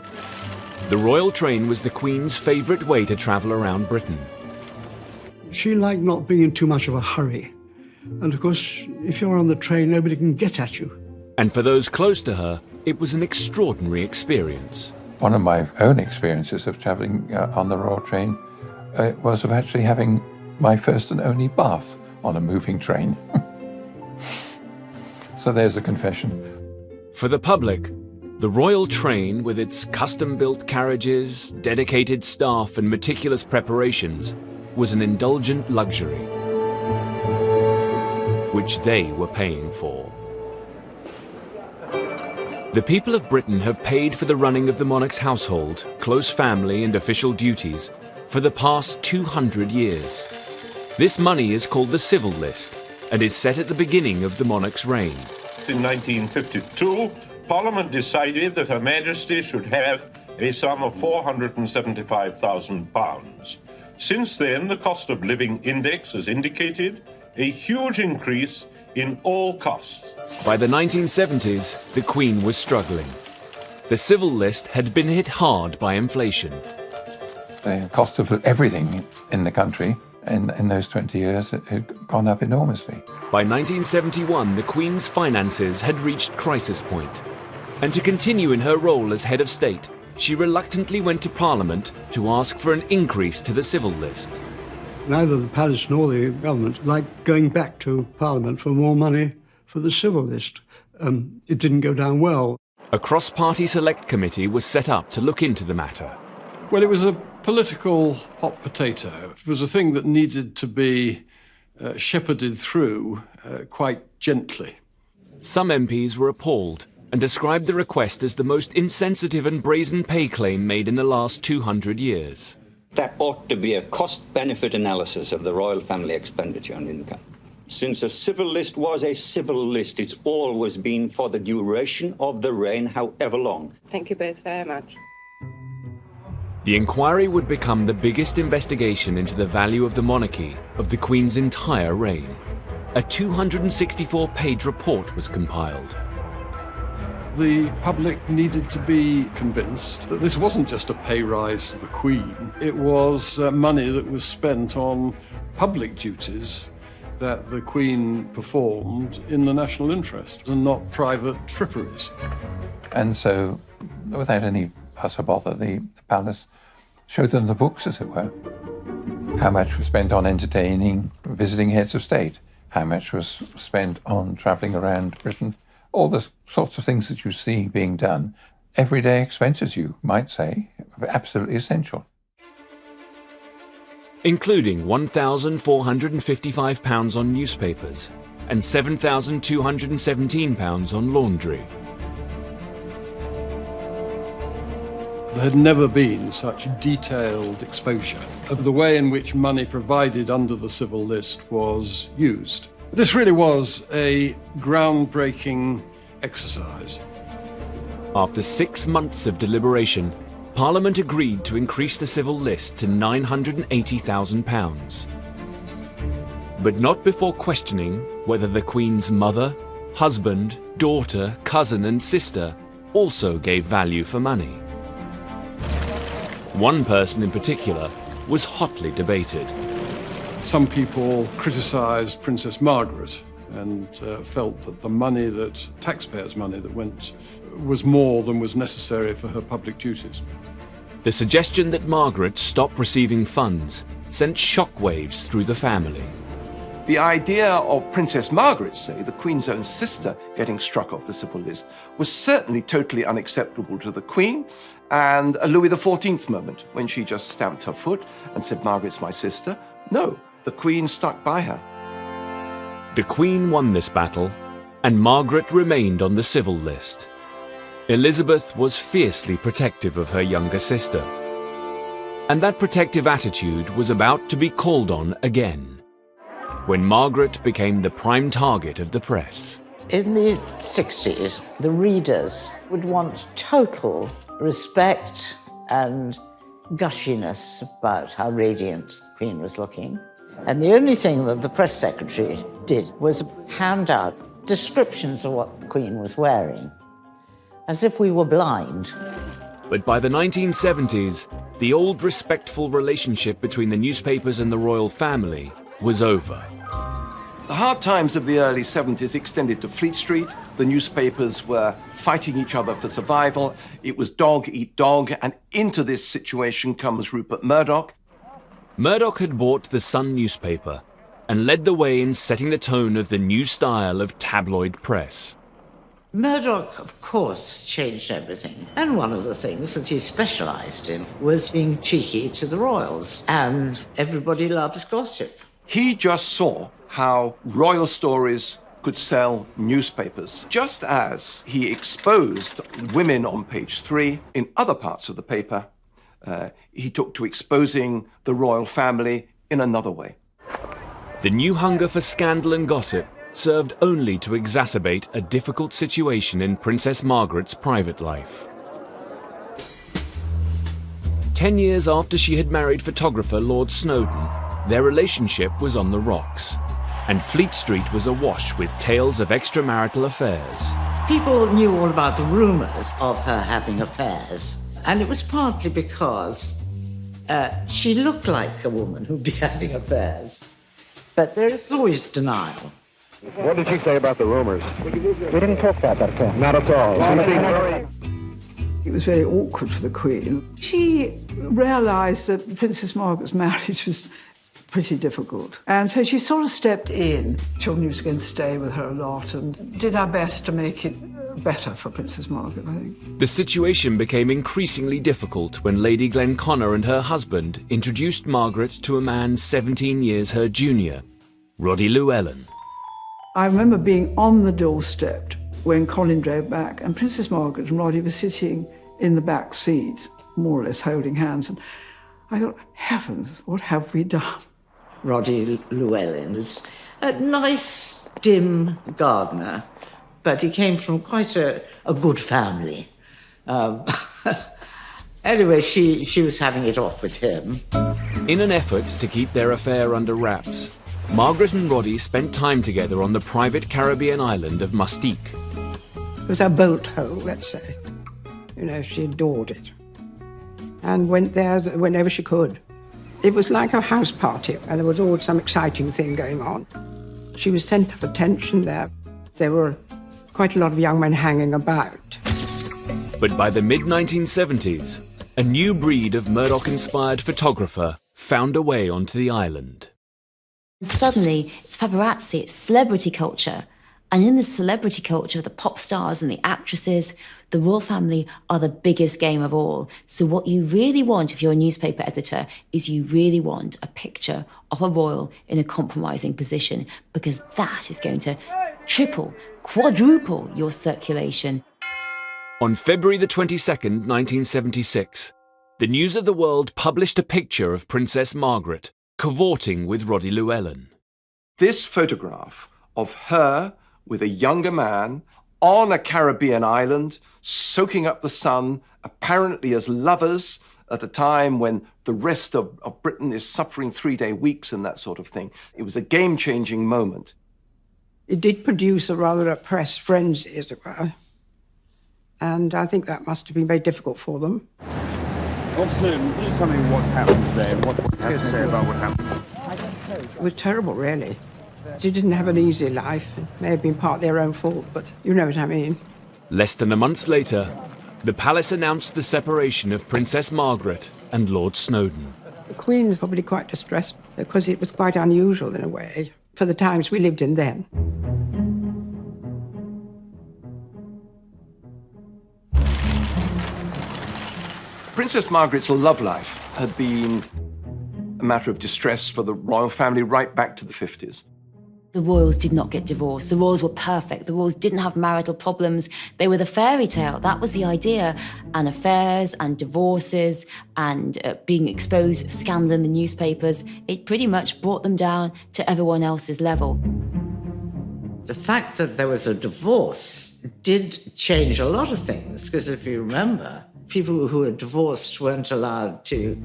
The royal train was the Queen's favourite way to travel around Britain. She liked not being in too much of a hurry. And of course, if you're on the train, nobody can get at you. And for those close to her, it was an extraordinary experience. One of my own experiences of travelling on the royal train was of actually having my first and only bath on a moving train. So there's a confession. For the public, the royal train, with its custom-built carriages, dedicated staff and meticulous preparations, was an indulgent luxury, which they were paying for. The people of Britain have paid for the running of the monarch's household, close family and official duties for the past 200 years. This money is called the civil list and is set at the beginning of the monarch's reign. In 1952, Parliament decided that Her Majesty should have a sum of £475,000. Since then, the cost of living index has indicated a huge increase in all costs. By the 1970s, the Queen was struggling. The civil list had been hit hard by inflation. The cost of everything in the country in those 20 years had gone up enormously. By 1971, the Queen's finances had reached crisis point. And to continue in her role as head of state, she reluctantly went to Parliament to ask for an increase to the civil list. Neither the palace nor the government liked going back to Parliament for more money for the civil list. It didn't go down well. A cross-party select committee was set up to look into the matter. Well, it was a political hot potato. It was a thing that needed to be shepherded through quite gently. Some MPs were appalled and described the request as the most insensitive and brazen pay claim made in the last 200 years. There ought to be a cost-benefit analysis of the royal family expenditure on income. Since a civil list was a civil list, it's always been for the duration of the reign, however long. Thank you both very much. The inquiry would become the biggest investigation into the value of the monarchy of the Queen's entire reign. A 264-page report was compiled. the public needed to be convinced that this wasn't just a pay rise to the Queen. It was money that was spent on public duties that the Queen performed in the national interest and not private fripperies. And so, without any fuss or bother, the palace showed them the books, as it were. How much was spent on entertaining, visiting heads of state? How much was spent on travelling around Britain? All the sorts of things that you see being done. Everyday expenses, you might say, absolutely essential. Including £1,455 on newspapers and £7,217 on laundry. There had never been such detailed exposure of the way in which money provided under the civil list was used. This really was a groundbreaking exercise. After 6 months of deliberation, Parliament agreed to increase the civil list to £980,000. But not before questioning whether the Queen's mother, husband, daughter, cousin and sister also gave value for money. One person in particular was hotly debated. Some people criticised Princess Margaret and felt that the money that, taxpayers' money that went, was more than was necessary for her public duties. The suggestion that Margaret stop receiving funds sent shockwaves through the family. The idea of Princess Margaret, say, the Queen's own sister, getting struck off the civil list was certainly totally unacceptable to the Queen, and a Louis XIV moment when she just stamped her foot and said, "Margaret's my sister." No, the Queen stuck by her. The Queen won this battle, and Margaret remained on the civil list. Elizabeth was fiercely protective of her younger sister. And that protective attitude was about to be called on again, when Margaret became the prime target of the press. In the 60s, the readers would want total respect and gushiness about how radiant the Queen was looking. And the only thing that the press secretary did was hand out descriptions of what the Queen was wearing, as if we were blind. But by the 1970s, the old respectful relationship between the newspapers and the royal family was over. The hard times of the early 70s extended to Fleet Street. The newspapers were fighting each other for survival. It was dog eat dog, and into this situation comes Rupert Murdoch. Murdoch had bought the Sun newspaper and led the way in setting the tone of the new style of tabloid press. Murdoch, of course, changed everything. And one of the things that he specialised in was being cheeky to the royals. And everybody loves gossip. He just saw how royal stories could sell newspapers. Just as he exposed women on page 3 in other parts of the paper, he took to exposing the royal family in another way. The new hunger for scandal and gossip served only to exacerbate a difficult situation in Princess Margaret's private life. 10 years after she had married photographer Lord Snowdon, their relationship was on the rocks, and Fleet Street was awash with tales of extramarital affairs. People knew all about the rumours of her having affairs, and it was partly because she looked like a woman who'd be having affairs. But there's always denial. What did she say about the rumours? We didn't talk about that at all. Not at all. It was very awkward for the Queen. She realised that Princess Margaret's marriage was pretty difficult. And so she sort of stepped in. Children used to go and stay with her a lot and did our best to make it better for Princess Margaret, I think. The situation became increasingly difficult when Lady Glenconner and her husband introduced Margaret to a man 17 years her junior, Roddy Llewellyn. I remember being on the doorstep when Colin drove back, and Princess Margaret and Roddy were sitting in the back seat, more or less holding hands, and I thought, heavens, what have we done? Roddy Llewellyn was a nice, dim gardener, but he came from quite a good family. Anyway, she was having it off with him. In an effort to keep their affair under wraps, Margaret and Roddy spent time together on the private Caribbean island of Mustique. It was a bolt hole, let's say. You know, she adored it and went there whenever she could. It was like a house party, and there was always some exciting thing going on. She was centre of attention there. There were quite a lot of young men hanging about. But by the mid-1970s, a new breed of Murdoch-inspired photographer found a way onto the island. Suddenly, it's paparazzi, it's celebrity culture. And in the celebrity culture, the pop stars and the actresses, the royal family are the biggest game of all. So what you really want if you're a newspaper editor is you really want a picture of a royal in a compromising position, because that is going to triple, quadruple your circulation. On February the 22nd, 1976, the News of the World published a picture of Princess Margaret cavorting with Roddy Llewellyn. This photograph of her with a younger man on a Caribbean island, soaking up the sun, apparently as lovers at a time when the rest of Britain is suffering 3-day weeks and that sort of thing. It was a game-changing moment. It did produce a rather a press frenzy, as it were. And I think that must have been very difficult for them. Lord Snowden, can you tell me what's happened today and what you have to say about what happened? It was terrible, really. She didn't have an easy life. It may have been part their own fault, but you know what I mean. Less than a month later, the palace announced the separation of Princess Margaret and Lord Snowden. The Queen was probably quite distressed because it was quite unusual in a way for the times we lived in then. Princess Margaret's love life had been a matter of distress for the royal family right back to the 50s. The royals did not get divorced. The royals were perfect. The royals didn't have marital problems. They were the fairy tale. That was the idea. And affairs and divorces and being exposed, scandal in the newspapers, it pretty much brought them down to everyone else's level. The fact that there was a divorce did change a lot of things, because if you remember, people who were divorced weren't allowed to,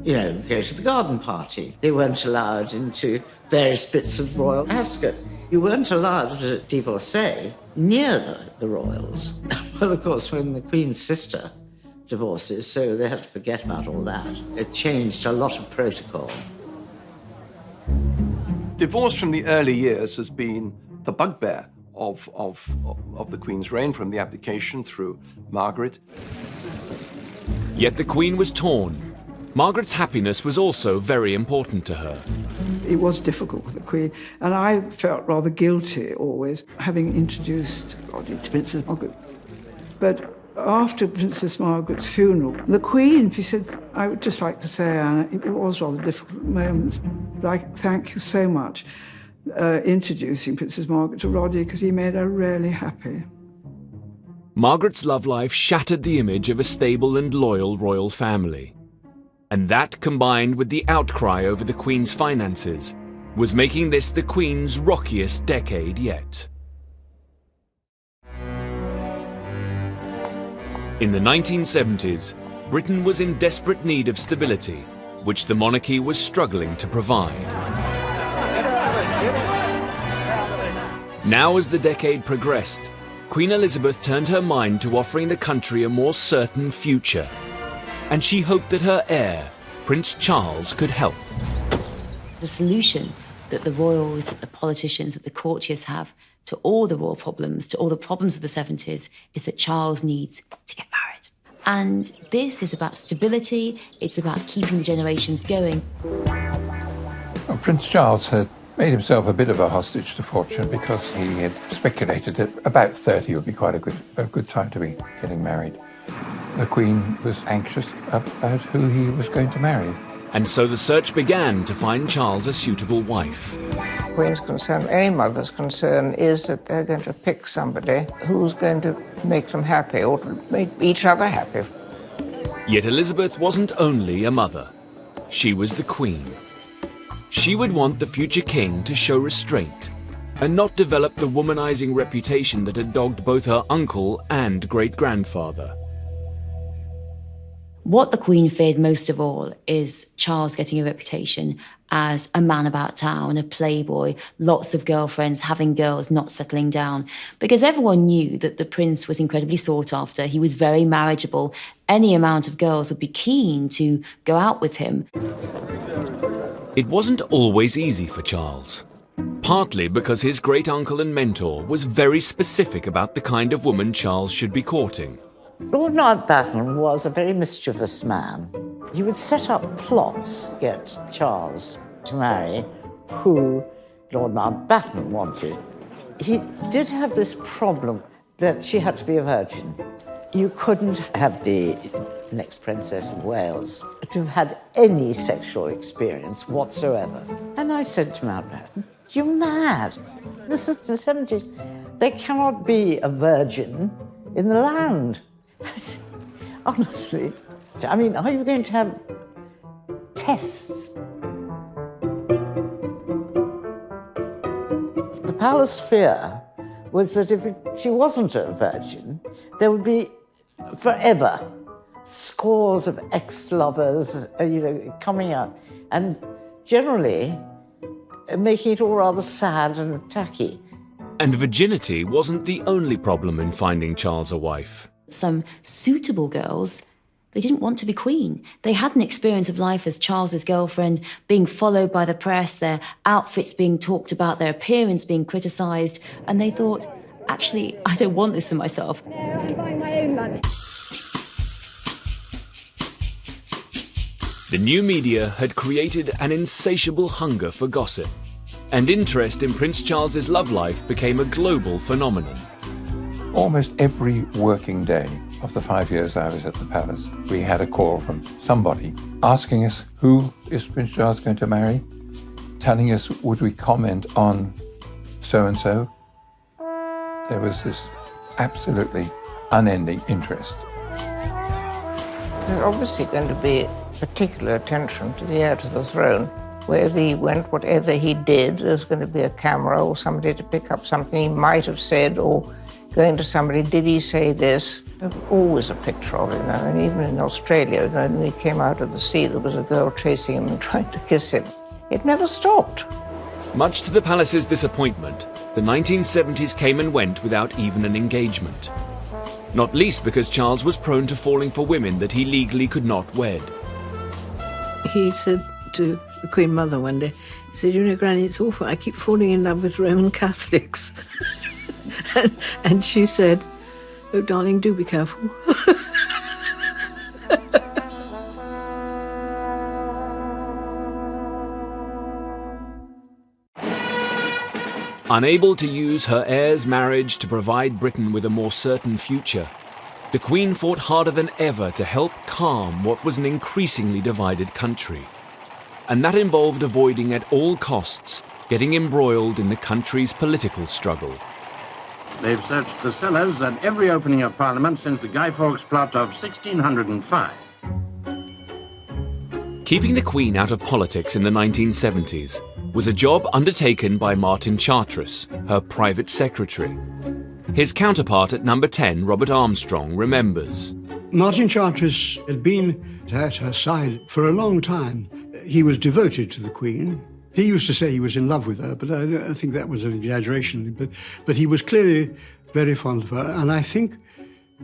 go to the garden party. They weren't allowed into various bits of royal ascot. You weren't allowed as a divorcee near the royals. Well, of course, when the Queen's sister divorces, so they had to forget about all that. It changed a lot of protocol. Divorce from the early years has been the bugbear of the Queen's reign, from the abdication through Margaret. Yet the Queen was torn. Margaret's happiness was also very important to her. It was difficult with the Queen, and I felt rather guilty always, having introduced Roddy to Princess Margaret. But after Princess Margaret's funeral, the Queen, she said, I would just like to say, Anna, it was rather difficult moments, but I thank you so much introducing Princess Margaret to Roddy, because he made her really happy. Margaret's love life shattered the image of a stable and loyal royal family. And that, combined with the outcry over the Queen's finances, was making this the Queen's rockiest decade yet. In the 1970s, Britain was in desperate need of stability, which the monarchy was struggling to provide. Now, as the decade progressed, Queen Elizabeth turned her mind to offering the country a more certain future, and she hoped that her heir, Prince Charles, could help. The solution that the royals, that the politicians, that the courtiers have to all the royal problems, to all the problems of the 70s, is that Charles needs to get married. And this is about stability, it's about keeping the generations going. Well, Prince Charles had made himself a bit of a hostage to fortune, because he had speculated that about 30 would be quite a good time to be getting married. The Queen was anxious about who he was going to marry. And so the search began to find Charles a suitable wife. The Queen's concern, any mother's concern, is that they're going to pick somebody who's going to make them happy, or to make each other happy. Yet Elizabeth wasn't only a mother. She was the Queen. She would want the future king to show restraint and not develop the womanizing reputation that had dogged both her uncle and great-grandfather. What the Queen feared most of all is Charles getting a reputation as a man about town, a playboy, lots of girlfriends, having girls, not settling down. Because everyone knew that the prince was incredibly sought after. He was very marriageable. Any amount of girls would be keen to go out with him. It wasn't always easy for Charles. Partly because his great-uncle and mentor was very specific about the kind of woman Charles should be courting. Lord Mountbatten was a very mischievous man. He would set up plots to get Charles to marry who Lord Mountbatten wanted. He did have this problem that she had to be a virgin. You couldn't have the next Princess of Wales to have had any sexual experience whatsoever. And I said to Mountbatten, "You're mad. This is the 70s. There cannot be a virgin in the land." I said, honestly, I mean, are you going to have tests? The palace fear was that if she wasn't a virgin, there would be forever scores of ex-lovers, coming out, and generally making it all rather sad and tacky. And virginity wasn't the only problem in finding Charles a wife. Some suitable girls, they didn't want to be queen. They had an experience of life as Charles's girlfriend, being followed by the press, their outfits being talked about, their appearance being criticised, and they thought, actually, I don't want this for myself. I'm buying my own lunch. The new media had created an insatiable hunger for gossip, and interest in Prince Charles's love life became a global phenomenon. Almost every working day of the 5 years I was at the palace, we had a call from somebody asking us who is Prince Charles going to marry, telling us would we comment on so-and-so. There was this absolutely unending interest. There's obviously going to be particular attention to the heir to the throne. Wherever he went, whatever he did, there's going to be a camera or somebody to pick up something he might have said, or going to somebody, did he say this? There's always a picture of him. And even in Australia, when he came out of the sea, there was a girl chasing him and trying to kiss him. It never stopped. Much to the palace's disappointment, the 1970s came and went without even an engagement. Not least because Charles was prone to falling for women that he legally could not wed. He said to the Queen Mother one day, he said, "You know, Granny, it's awful. I keep falling in love with Roman Catholics." And she said, "Oh, darling, do be careful." Unable to use her heir's marriage to provide Britain with a more certain future, the Queen fought harder than ever to help calm what was an increasingly divided country. And that involved avoiding at all costs getting embroiled in the country's political struggle. They've searched the cellars at every opening of Parliament since the Guy Fawkes plot of 1605. Keeping the Queen out of politics in the 1970s was a job undertaken by Martin Chartres, her private secretary. His counterpart at number 10, Robert Armstrong, remembers. Martin Chartres had been at her side for a long time. He was devoted to the Queen. He used to say he was in love with her, but I think that was an exaggeration. But he was clearly very fond of her, and I think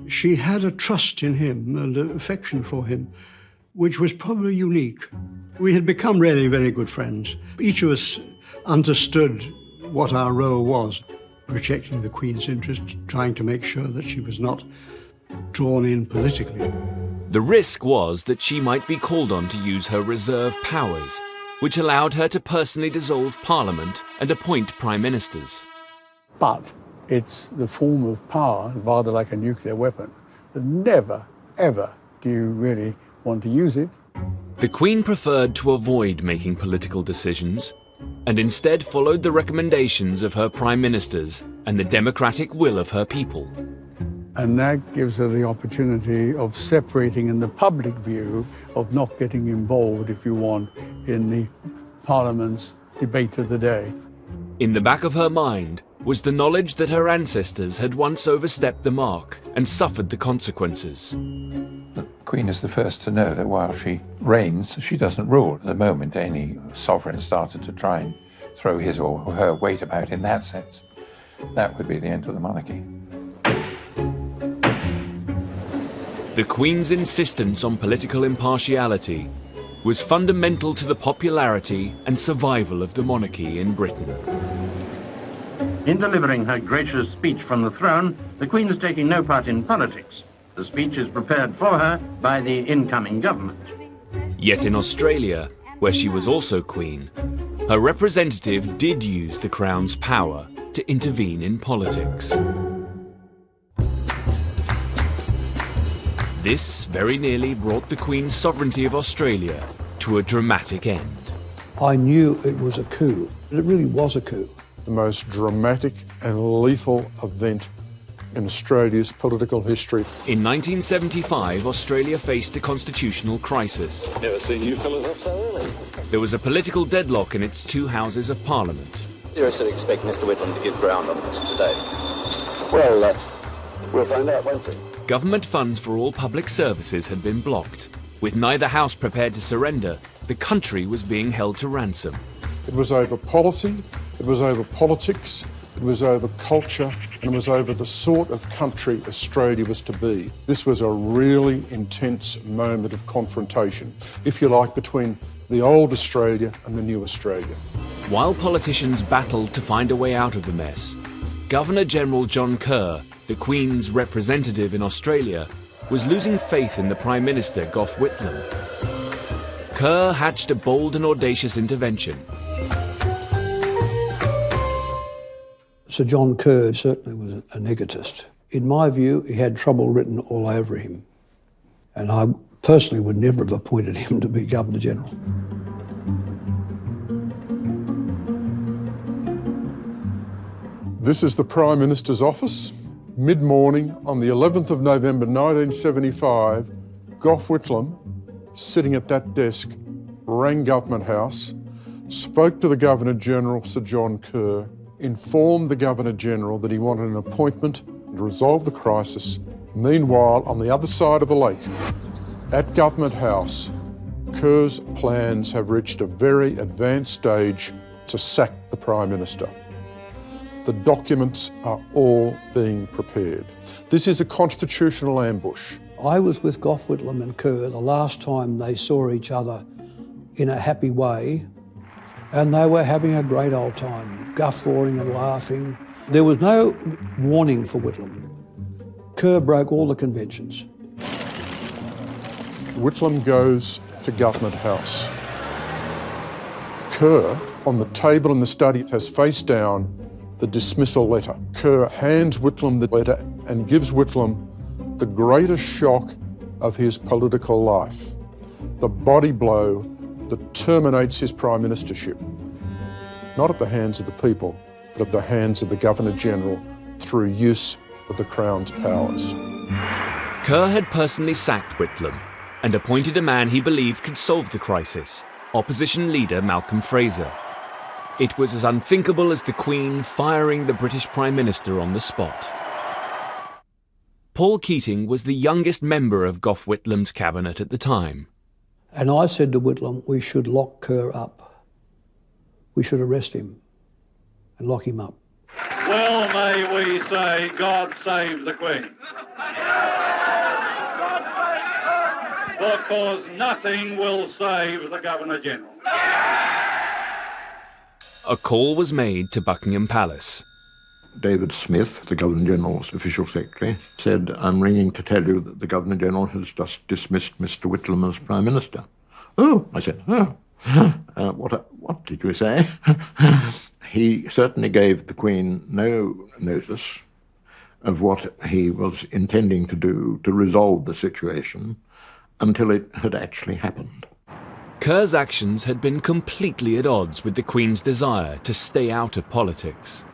she had a trust in him and an affection for him, which was probably unique. We had become really very good friends. Each of us understood what our role was, protecting the Queen's interest, trying to make sure that she was not drawn in politically. The risk was that she might be called on to use her reserve powers, which allowed her to personally dissolve Parliament and appoint Prime Ministers. But it's the form of power, rather like a nuclear weapon, that never, ever do you really want to use it. The Queen preferred to avoid making political decisions and instead followed the recommendations of her Prime Ministers and the democratic will of her people. And that gives her the opportunity of separating in the public view, of not getting involved, if you want, in the Parliament's debate of the day. In the back of her mind was the knowledge that her ancestors had once overstepped the mark and suffered the consequences. The Queen is the first to know that while she reigns, she doesn't rule. The moment any sovereign started to try and throw his or her weight about in that sense, that would be the end of the monarchy. The Queen's insistence on political impartiality was fundamental to the popularity and survival of the monarchy in Britain. In delivering her gracious speech from the throne, the Queen is taking no part in politics. The speech is prepared for her by the incoming government. Yet in Australia, where she was also Queen, her representative did use the Crown's power to intervene in politics. This very nearly brought the Queen's sovereignty of Australia to a dramatic end. I knew it was a coup. It really was a coup. The most dramatic and lethal event in Australia's political history. In 1975, Australia faced a constitutional crisis. Never seen you fellas up so early. There was a political deadlock in its two houses of parliament. You also expect Mr. Whitlam to give ground on this today? Well, we'll find out, won't we? Government funds for all public services had been blocked. With neither house prepared to surrender, the country was being held to ransom. It was over policy, it was over politics, it was over culture, and it was over the sort of country Australia was to be. This was a really intense moment of confrontation, if you like, between the old Australia and the new Australia. While politicians battled to find a way out of the mess, Governor-General John Kerr, the Queen's representative in Australia, was losing faith in the Prime Minister, Gough Whitlam. Kerr hatched a bold and audacious intervention. Sir John Kerr certainly was an egotist. In my view, he had trouble written all over him. And I personally would never have appointed him to be Governor-General. This is the Prime Minister's office. Mid-morning on the 11th of November 1975, Gough Whitlam, sitting at that desk, rang Government House, spoke to the Governor-General, Sir John Kerr, informed the Governor-General that he wanted an appointment to resolve the crisis. Meanwhile, on the other side of the lake, at Government House, Kerr's plans have reached a very advanced stage to sack the Prime Minister. The documents are all being prepared. This is a constitutional ambush. I was with Gough Whitlam and Kerr the last time they saw each other in a happy way, and they were having a great old time, guffawing and laughing. There was no warning for Whitlam. Kerr broke all the conventions. Whitlam goes to Government House. Kerr, on the table in the study, has face down the dismissal letter. Kerr hands Whitlam the letter and gives Whitlam the greatest shock of his political life, the body blow that terminates his prime ministership, not at the hands of the people, but at the hands of the Governor-General through use of the Crown's powers. Kerr had personally sacked Whitlam and appointed a man he believed could solve the crisis, opposition leader Malcolm Fraser. It was as unthinkable as the Queen firing the British Prime Minister on the spot. Paul Keating was the youngest member of Gough Whitlam's cabinet at the time. And I said to Whitlam, we should lock Kerr up. We should arrest him and lock him up. Well, may we say, God save the Queen. Because nothing will save the Governor-General. A call was made to Buckingham Palace. David Smith, the Governor-General's official secretary, said, I'm ringing to tell you that the Governor-General has just dismissed Mr. Whitlam as Prime Minister. Oh, I said, what did you say? He certainly gave the Queen no notice of what he was intending to do to resolve the situation until it had actually happened. Kerr's actions had been completely at odds with the Queen's desire to stay out of politics.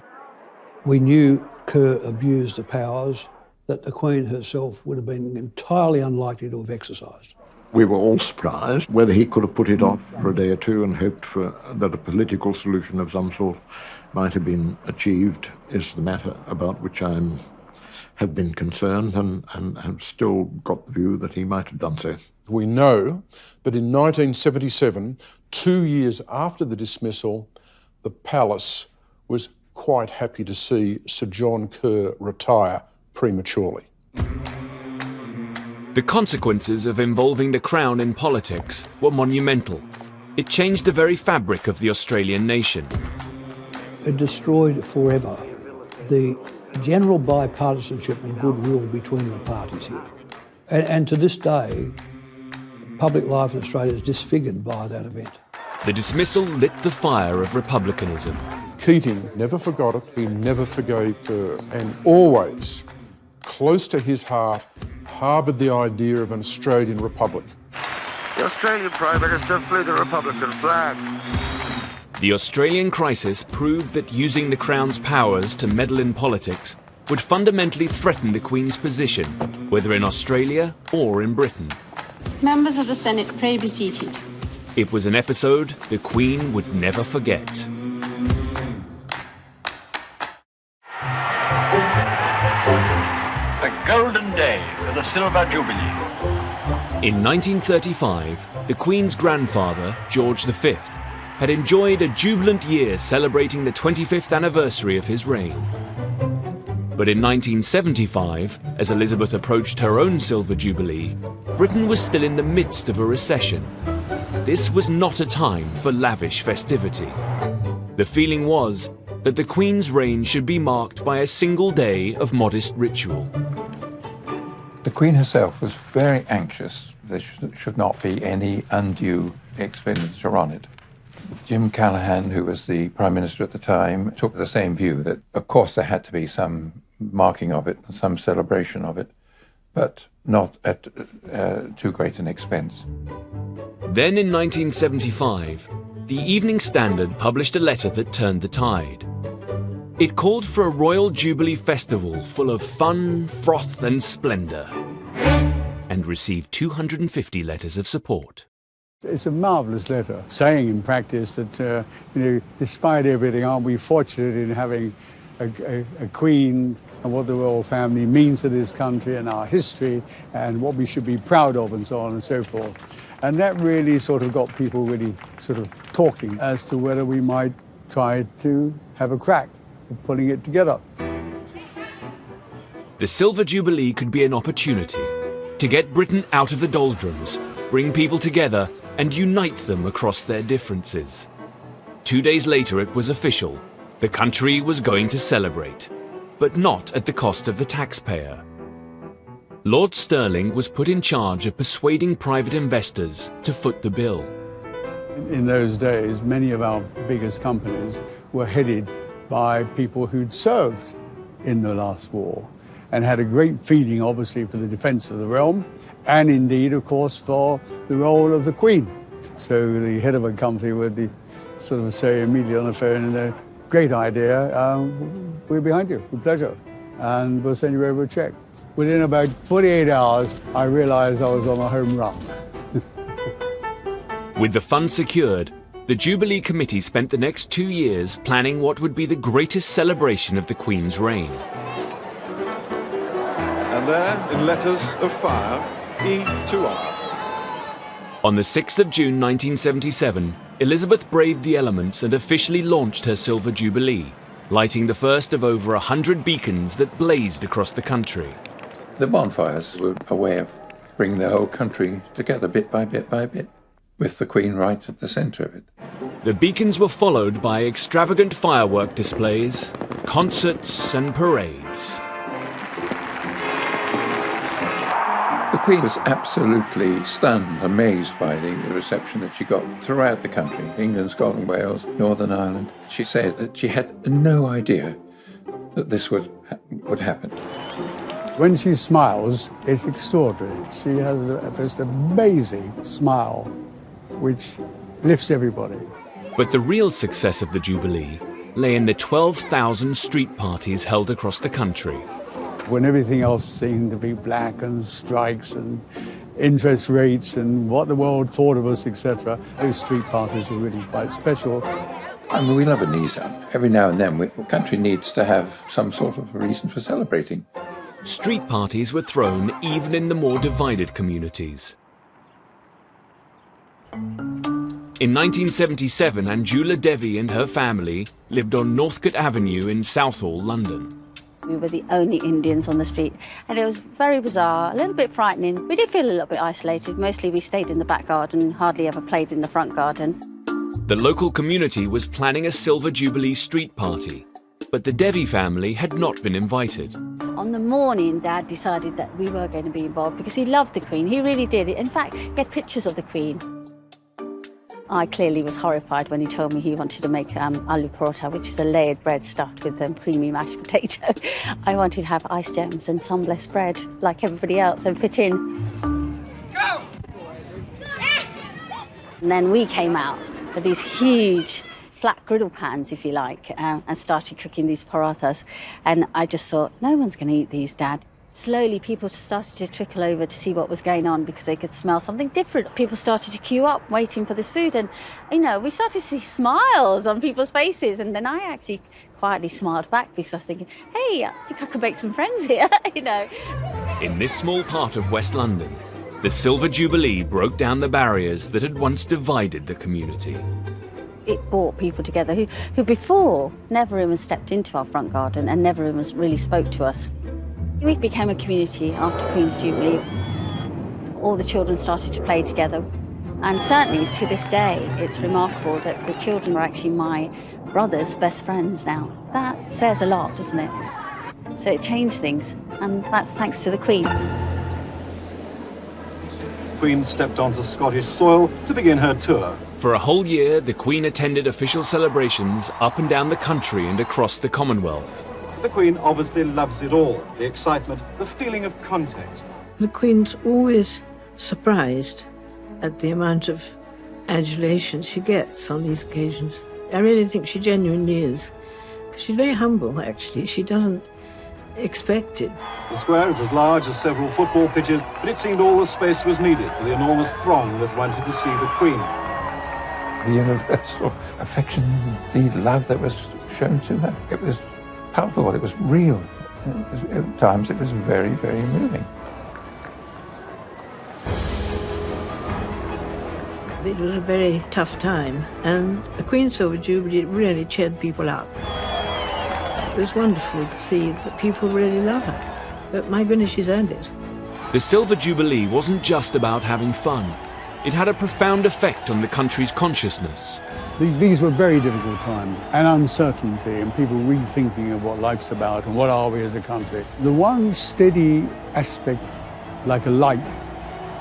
We knew Kerr abused the powers that the Queen herself would have been entirely unlikely to have exercised. We were all surprised whether he could have put it off for a day or two and hoped for that a political solution of some sort might have been achieved is the matter about which I'm have been concerned and have still got the view that he might have done so. We know that in 1977, 2 years after the dismissal, the palace was quite happy to see Sir John Kerr retire prematurely. The consequences of involving the Crown in politics were monumental. It changed the very fabric of the Australian nation. It destroyed forever the general bipartisanship and goodwill between the parties here. And to this day, public life in Australia is disfigured by that event. The dismissal lit the fire of republicanism. Keating never forgot it, he never forgave Kerr, and always, close to his heart, harboured the idea of an Australian republic. The Australian Prime Minister flew the Republican flag. The Australian crisis proved that using the Crown's powers to meddle in politics would fundamentally threaten the Queen's position, whether in Australia or in Britain. Members of the Senate, pray be seated. It was an episode the Queen would never forget. The golden day for the Silver Jubilee. In 1935, the Queen's grandfather, George V, had enjoyed a jubilant year celebrating the 25th anniversary of his reign. But in 1975, as Elizabeth approached her own Silver Jubilee, Britain was still in the midst of a recession. This was not a time for lavish festivity. The feeling was that the Queen's reign should be marked by a single day of modest ritual. The Queen herself was very anxious there should not be any undue expenditure on it. Jim Callaghan, who was the Prime Minister at the time, took the same view that, of course, there had to be some marking of it, some celebration of it, but not at too great an expense. Then in 1975, the Evening Standard published a letter that turned the tide. It called for a Royal Jubilee Festival full of fun, froth and splendour, and received 250 letters of support. It's a marvellous letter, saying in practice that, despite everything, aren't we fortunate in having a Queen and what the royal family means to this country and our history and what we should be proud of and so on and so forth. And that really sort of got people really sort of talking as to whether we might try to have a crack at putting it together. The Silver Jubilee could be an opportunity to get Britain out of the doldrums, bring people together and unite them across their differences. 2 days later it was official. The country was going to celebrate, but not at the cost of the taxpayer. Lord Stirling was put in charge of persuading private investors to foot the bill. In those days, many of our biggest companies were headed by people who'd served in the last war and had a great feeling, obviously, for the defence of the realm and indeed, of course, for the role of the Queen. So the head of a company would sort of say immediately on the phone, great idea, we're behind you, with pleasure, and we'll send you over a cheque. Within about 48 hours, I realised I was on a home run. With the funds secured, the Jubilee Committee spent the next 2 years planning what would be the greatest celebration of the Queen's reign. And there, in letters of fire, E to R. On the 6th of June 1977, Elizabeth braved the elements and officially launched her Silver Jubilee, lighting the first of over 100 beacons that blazed across the country. The bonfires were a way of bringing the whole country together bit by bit by bit, with the Queen right at the centre of it. The beacons were followed by extravagant firework displays, concerts and parades. The Queen was absolutely stunned, amazed by the reception that she got throughout the country, England, Scotland, Wales, Northern Ireland. She said that she had no idea that this would happen. When she smiles, it's extraordinary. She has a most amazing smile, which lifts everybody. But the real success of the Jubilee lay in the 12,000 street parties held across the country. When everything else seemed to be black and strikes and interest rates and what the world thought of us, etc., those street parties were really quite special. I mean, we love a knees up. Every now and then, the country needs to have some sort of reason for celebrating. Street parties were thrown even in the more divided communities. In 1977, Anjula Devi and her family lived on Northcote Avenue in Southall, London. We were the only Indians on the street, and it was very bizarre, a little bit frightening. We did feel a little bit isolated. Mostly we stayed in the back garden, hardly ever played in the front garden. The local community was planning a Silver Jubilee street party, but the Devi family had not been invited. On the morning, Dad decided that we were going to be involved because he loved the Queen. He really did. In fact, he had pictures of the Queen. I clearly was horrified when he told me he wanted to make aloo paratha, which is a layered bread stuffed with creamy mashed potato. I wanted to have ice gems and sun blessed bread like everybody else and fit in. Go! And then we came out with these huge flat griddle pans, if you like, and started cooking these parathas. And I just thought, no one's going to eat these, Dad. Slowly, people started to trickle over to see what was going on because they could smell something different. People started to queue up, waiting for this food. And, we started to see smiles on people's faces. And then I actually quietly smiled back because I was thinking, hey, I think I could make some friends here, In this small part of West London, the Silver Jubilee broke down the barriers that had once divided the community. It brought people together who before never even stepped into our front garden and never even really spoke to us. We became a community after Queen's Jubilee. All the children started to play together. And certainly to this day, it's remarkable that the children are actually my brother's best friends now. That says a lot, doesn't it? So it changed things, and that's thanks to the Queen. Queen stepped onto Scottish soil to begin her tour. For a whole year, the Queen attended official celebrations up and down the country and across the Commonwealth. The Queen obviously loves it all, the excitement, the feeling of contact. The Queen's always surprised at the amount of adulation she gets on these occasions. I really think she genuinely is. Because she's very humble, actually. She doesn't expect it. The square is as large as several football pitches, but it seemed all the space was needed for the enormous throng that wanted to see the Queen. The universal affection, the love that was shown to her, it was palpable, it was real. At times it was very, very moving. It was a very tough time, and the Queen's Silver Jubilee really cheered people up. It was wonderful to see that people really love her, but my goodness, she's earned it. The Silver Jubilee wasn't just about having fun. It had a profound effect on the country's consciousness. These were very difficult times, and uncertainty, and people rethinking of what life's about and what are we as a country. The one steady aspect, like a light,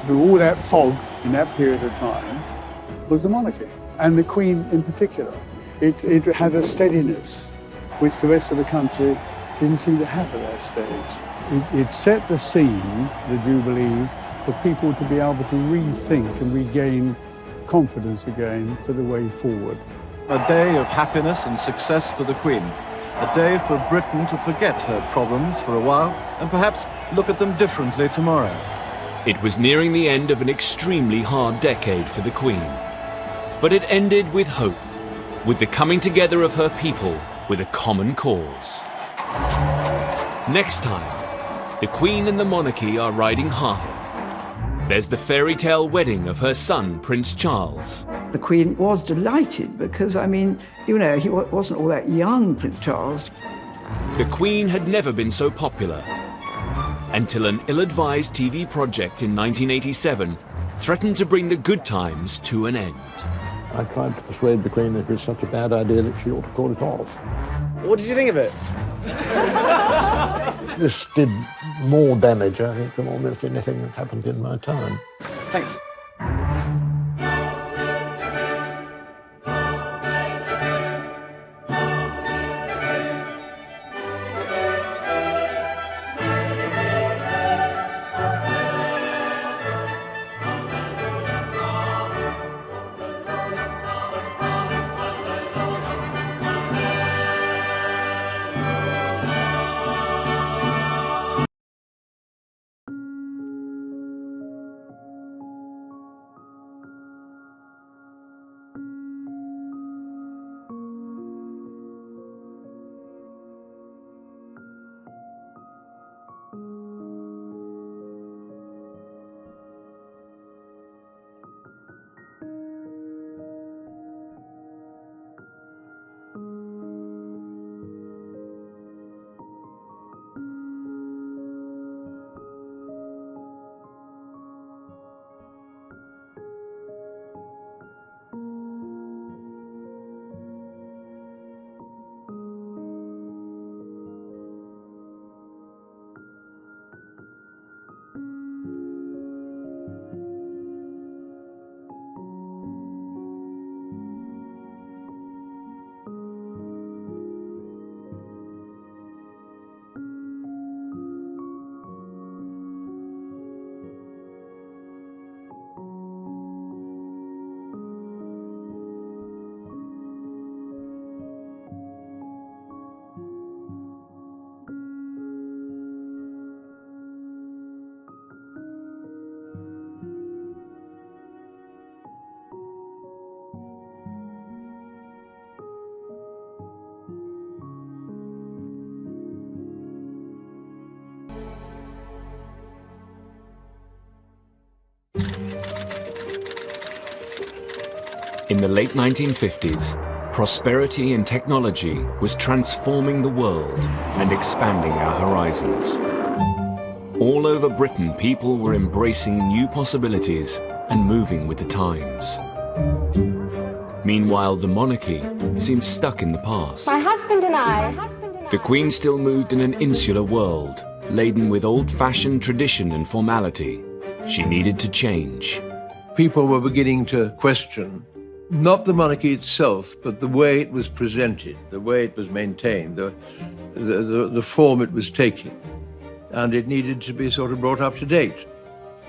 through all that fog in that period of time, was the monarchy, and the Queen in particular. It had a steadiness which the rest of the country didn't seem to have at that stage. It set the scene, the Jubilee, for people to be able to rethink and regain confidence again for the way forward. A day of happiness and success for the Queen. A day for Britain to forget her problems for a while and perhaps look at them differently tomorrow. It was nearing the end of an extremely hard decade for the Queen. But it ended with hope, with the coming together of her people with a common cause. Next time, the Queen and the monarchy are riding high. There's the fairy tale wedding of her son, Prince Charles. The Queen was delighted because, he wasn't all that young, Prince Charles. The Queen had never been so popular, until an ill-advised TV project in 1987 threatened to bring the good times to an end. I tried to persuade the Queen that it was such a bad idea that she ought to call it off. What did you think of it? This did more damage, I think, than almost anything that happened in my time. Thanks. In the late 1950s, prosperity and technology was transforming the world and expanding our horizons. All over Britain, people were embracing new possibilities and moving with the times. Meanwhile, the monarchy seemed stuck in the past. My husband and I. The Queen still moved in an insular world, laden with old-fashioned tradition and formality. She needed to change. People were beginning to question not the monarchy itself, but the way it was presented, the way it was maintained, the form it was taking. And it needed to be sort of brought up to date.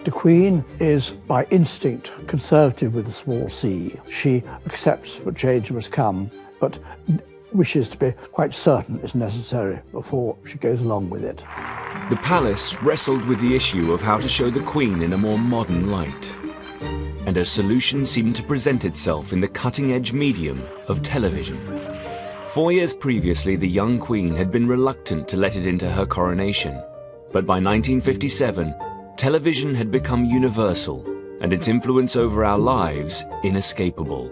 The Queen is, by instinct, conservative with a small c. She accepts that change must come, but wishes to be quite certain it's necessary before she goes along with it. The palace wrestled with the issue of how to show the Queen in a more modern light. And a solution seemed to present itself in the cutting-edge medium of television. 4 years previously, the young Queen had been reluctant to let it into her coronation. But by 1957, television had become universal, and its influence over our lives inescapable.